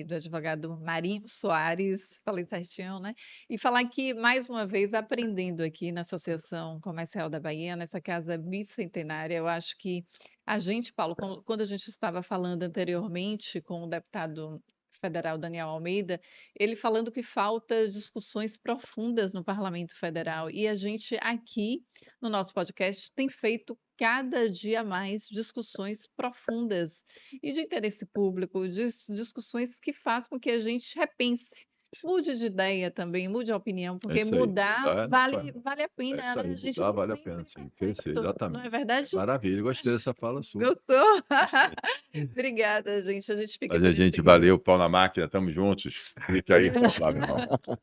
Speaker 1: do advogado Marinho Soares, falei certinho, né? E falar que, mais uma vez, aprendendo aqui na Associação Comercial da Bahia, nessa casa bicentenária, eu acho que a gente, Paulo, quando a gente estava falando anteriormente com o deputado federal Daniel Almeida, ele falando que falta discussões profundas no Parlamento Federal, e a gente aqui no nosso podcast tem feito cada dia mais discussões profundas e de interesse público, discussões que fazem com que a gente repense, mude de ideia também, mude a opinião, porque
Speaker 2: isso aí.
Speaker 1: mudar vale a
Speaker 2: É
Speaker 1: pena,
Speaker 2: isso
Speaker 1: né?
Speaker 2: aí,
Speaker 1: A gente
Speaker 2: mudar
Speaker 1: nem
Speaker 2: vale a
Speaker 1: sempre
Speaker 2: pena,
Speaker 1: tá
Speaker 2: sim.
Speaker 1: certo, não é
Speaker 2: Exatamente.
Speaker 1: verdade?
Speaker 2: Maravilha, gostei dessa fala sua.
Speaker 1: Gostou?
Speaker 2: Gostei.
Speaker 1: Obrigada, gente. A gente fica
Speaker 2: Mas,
Speaker 1: feliz
Speaker 2: gente,
Speaker 1: aqui.
Speaker 2: valeu, pau na máquina, tamo juntos. Fica aí, Flávio.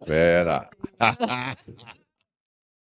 Speaker 2: Pera.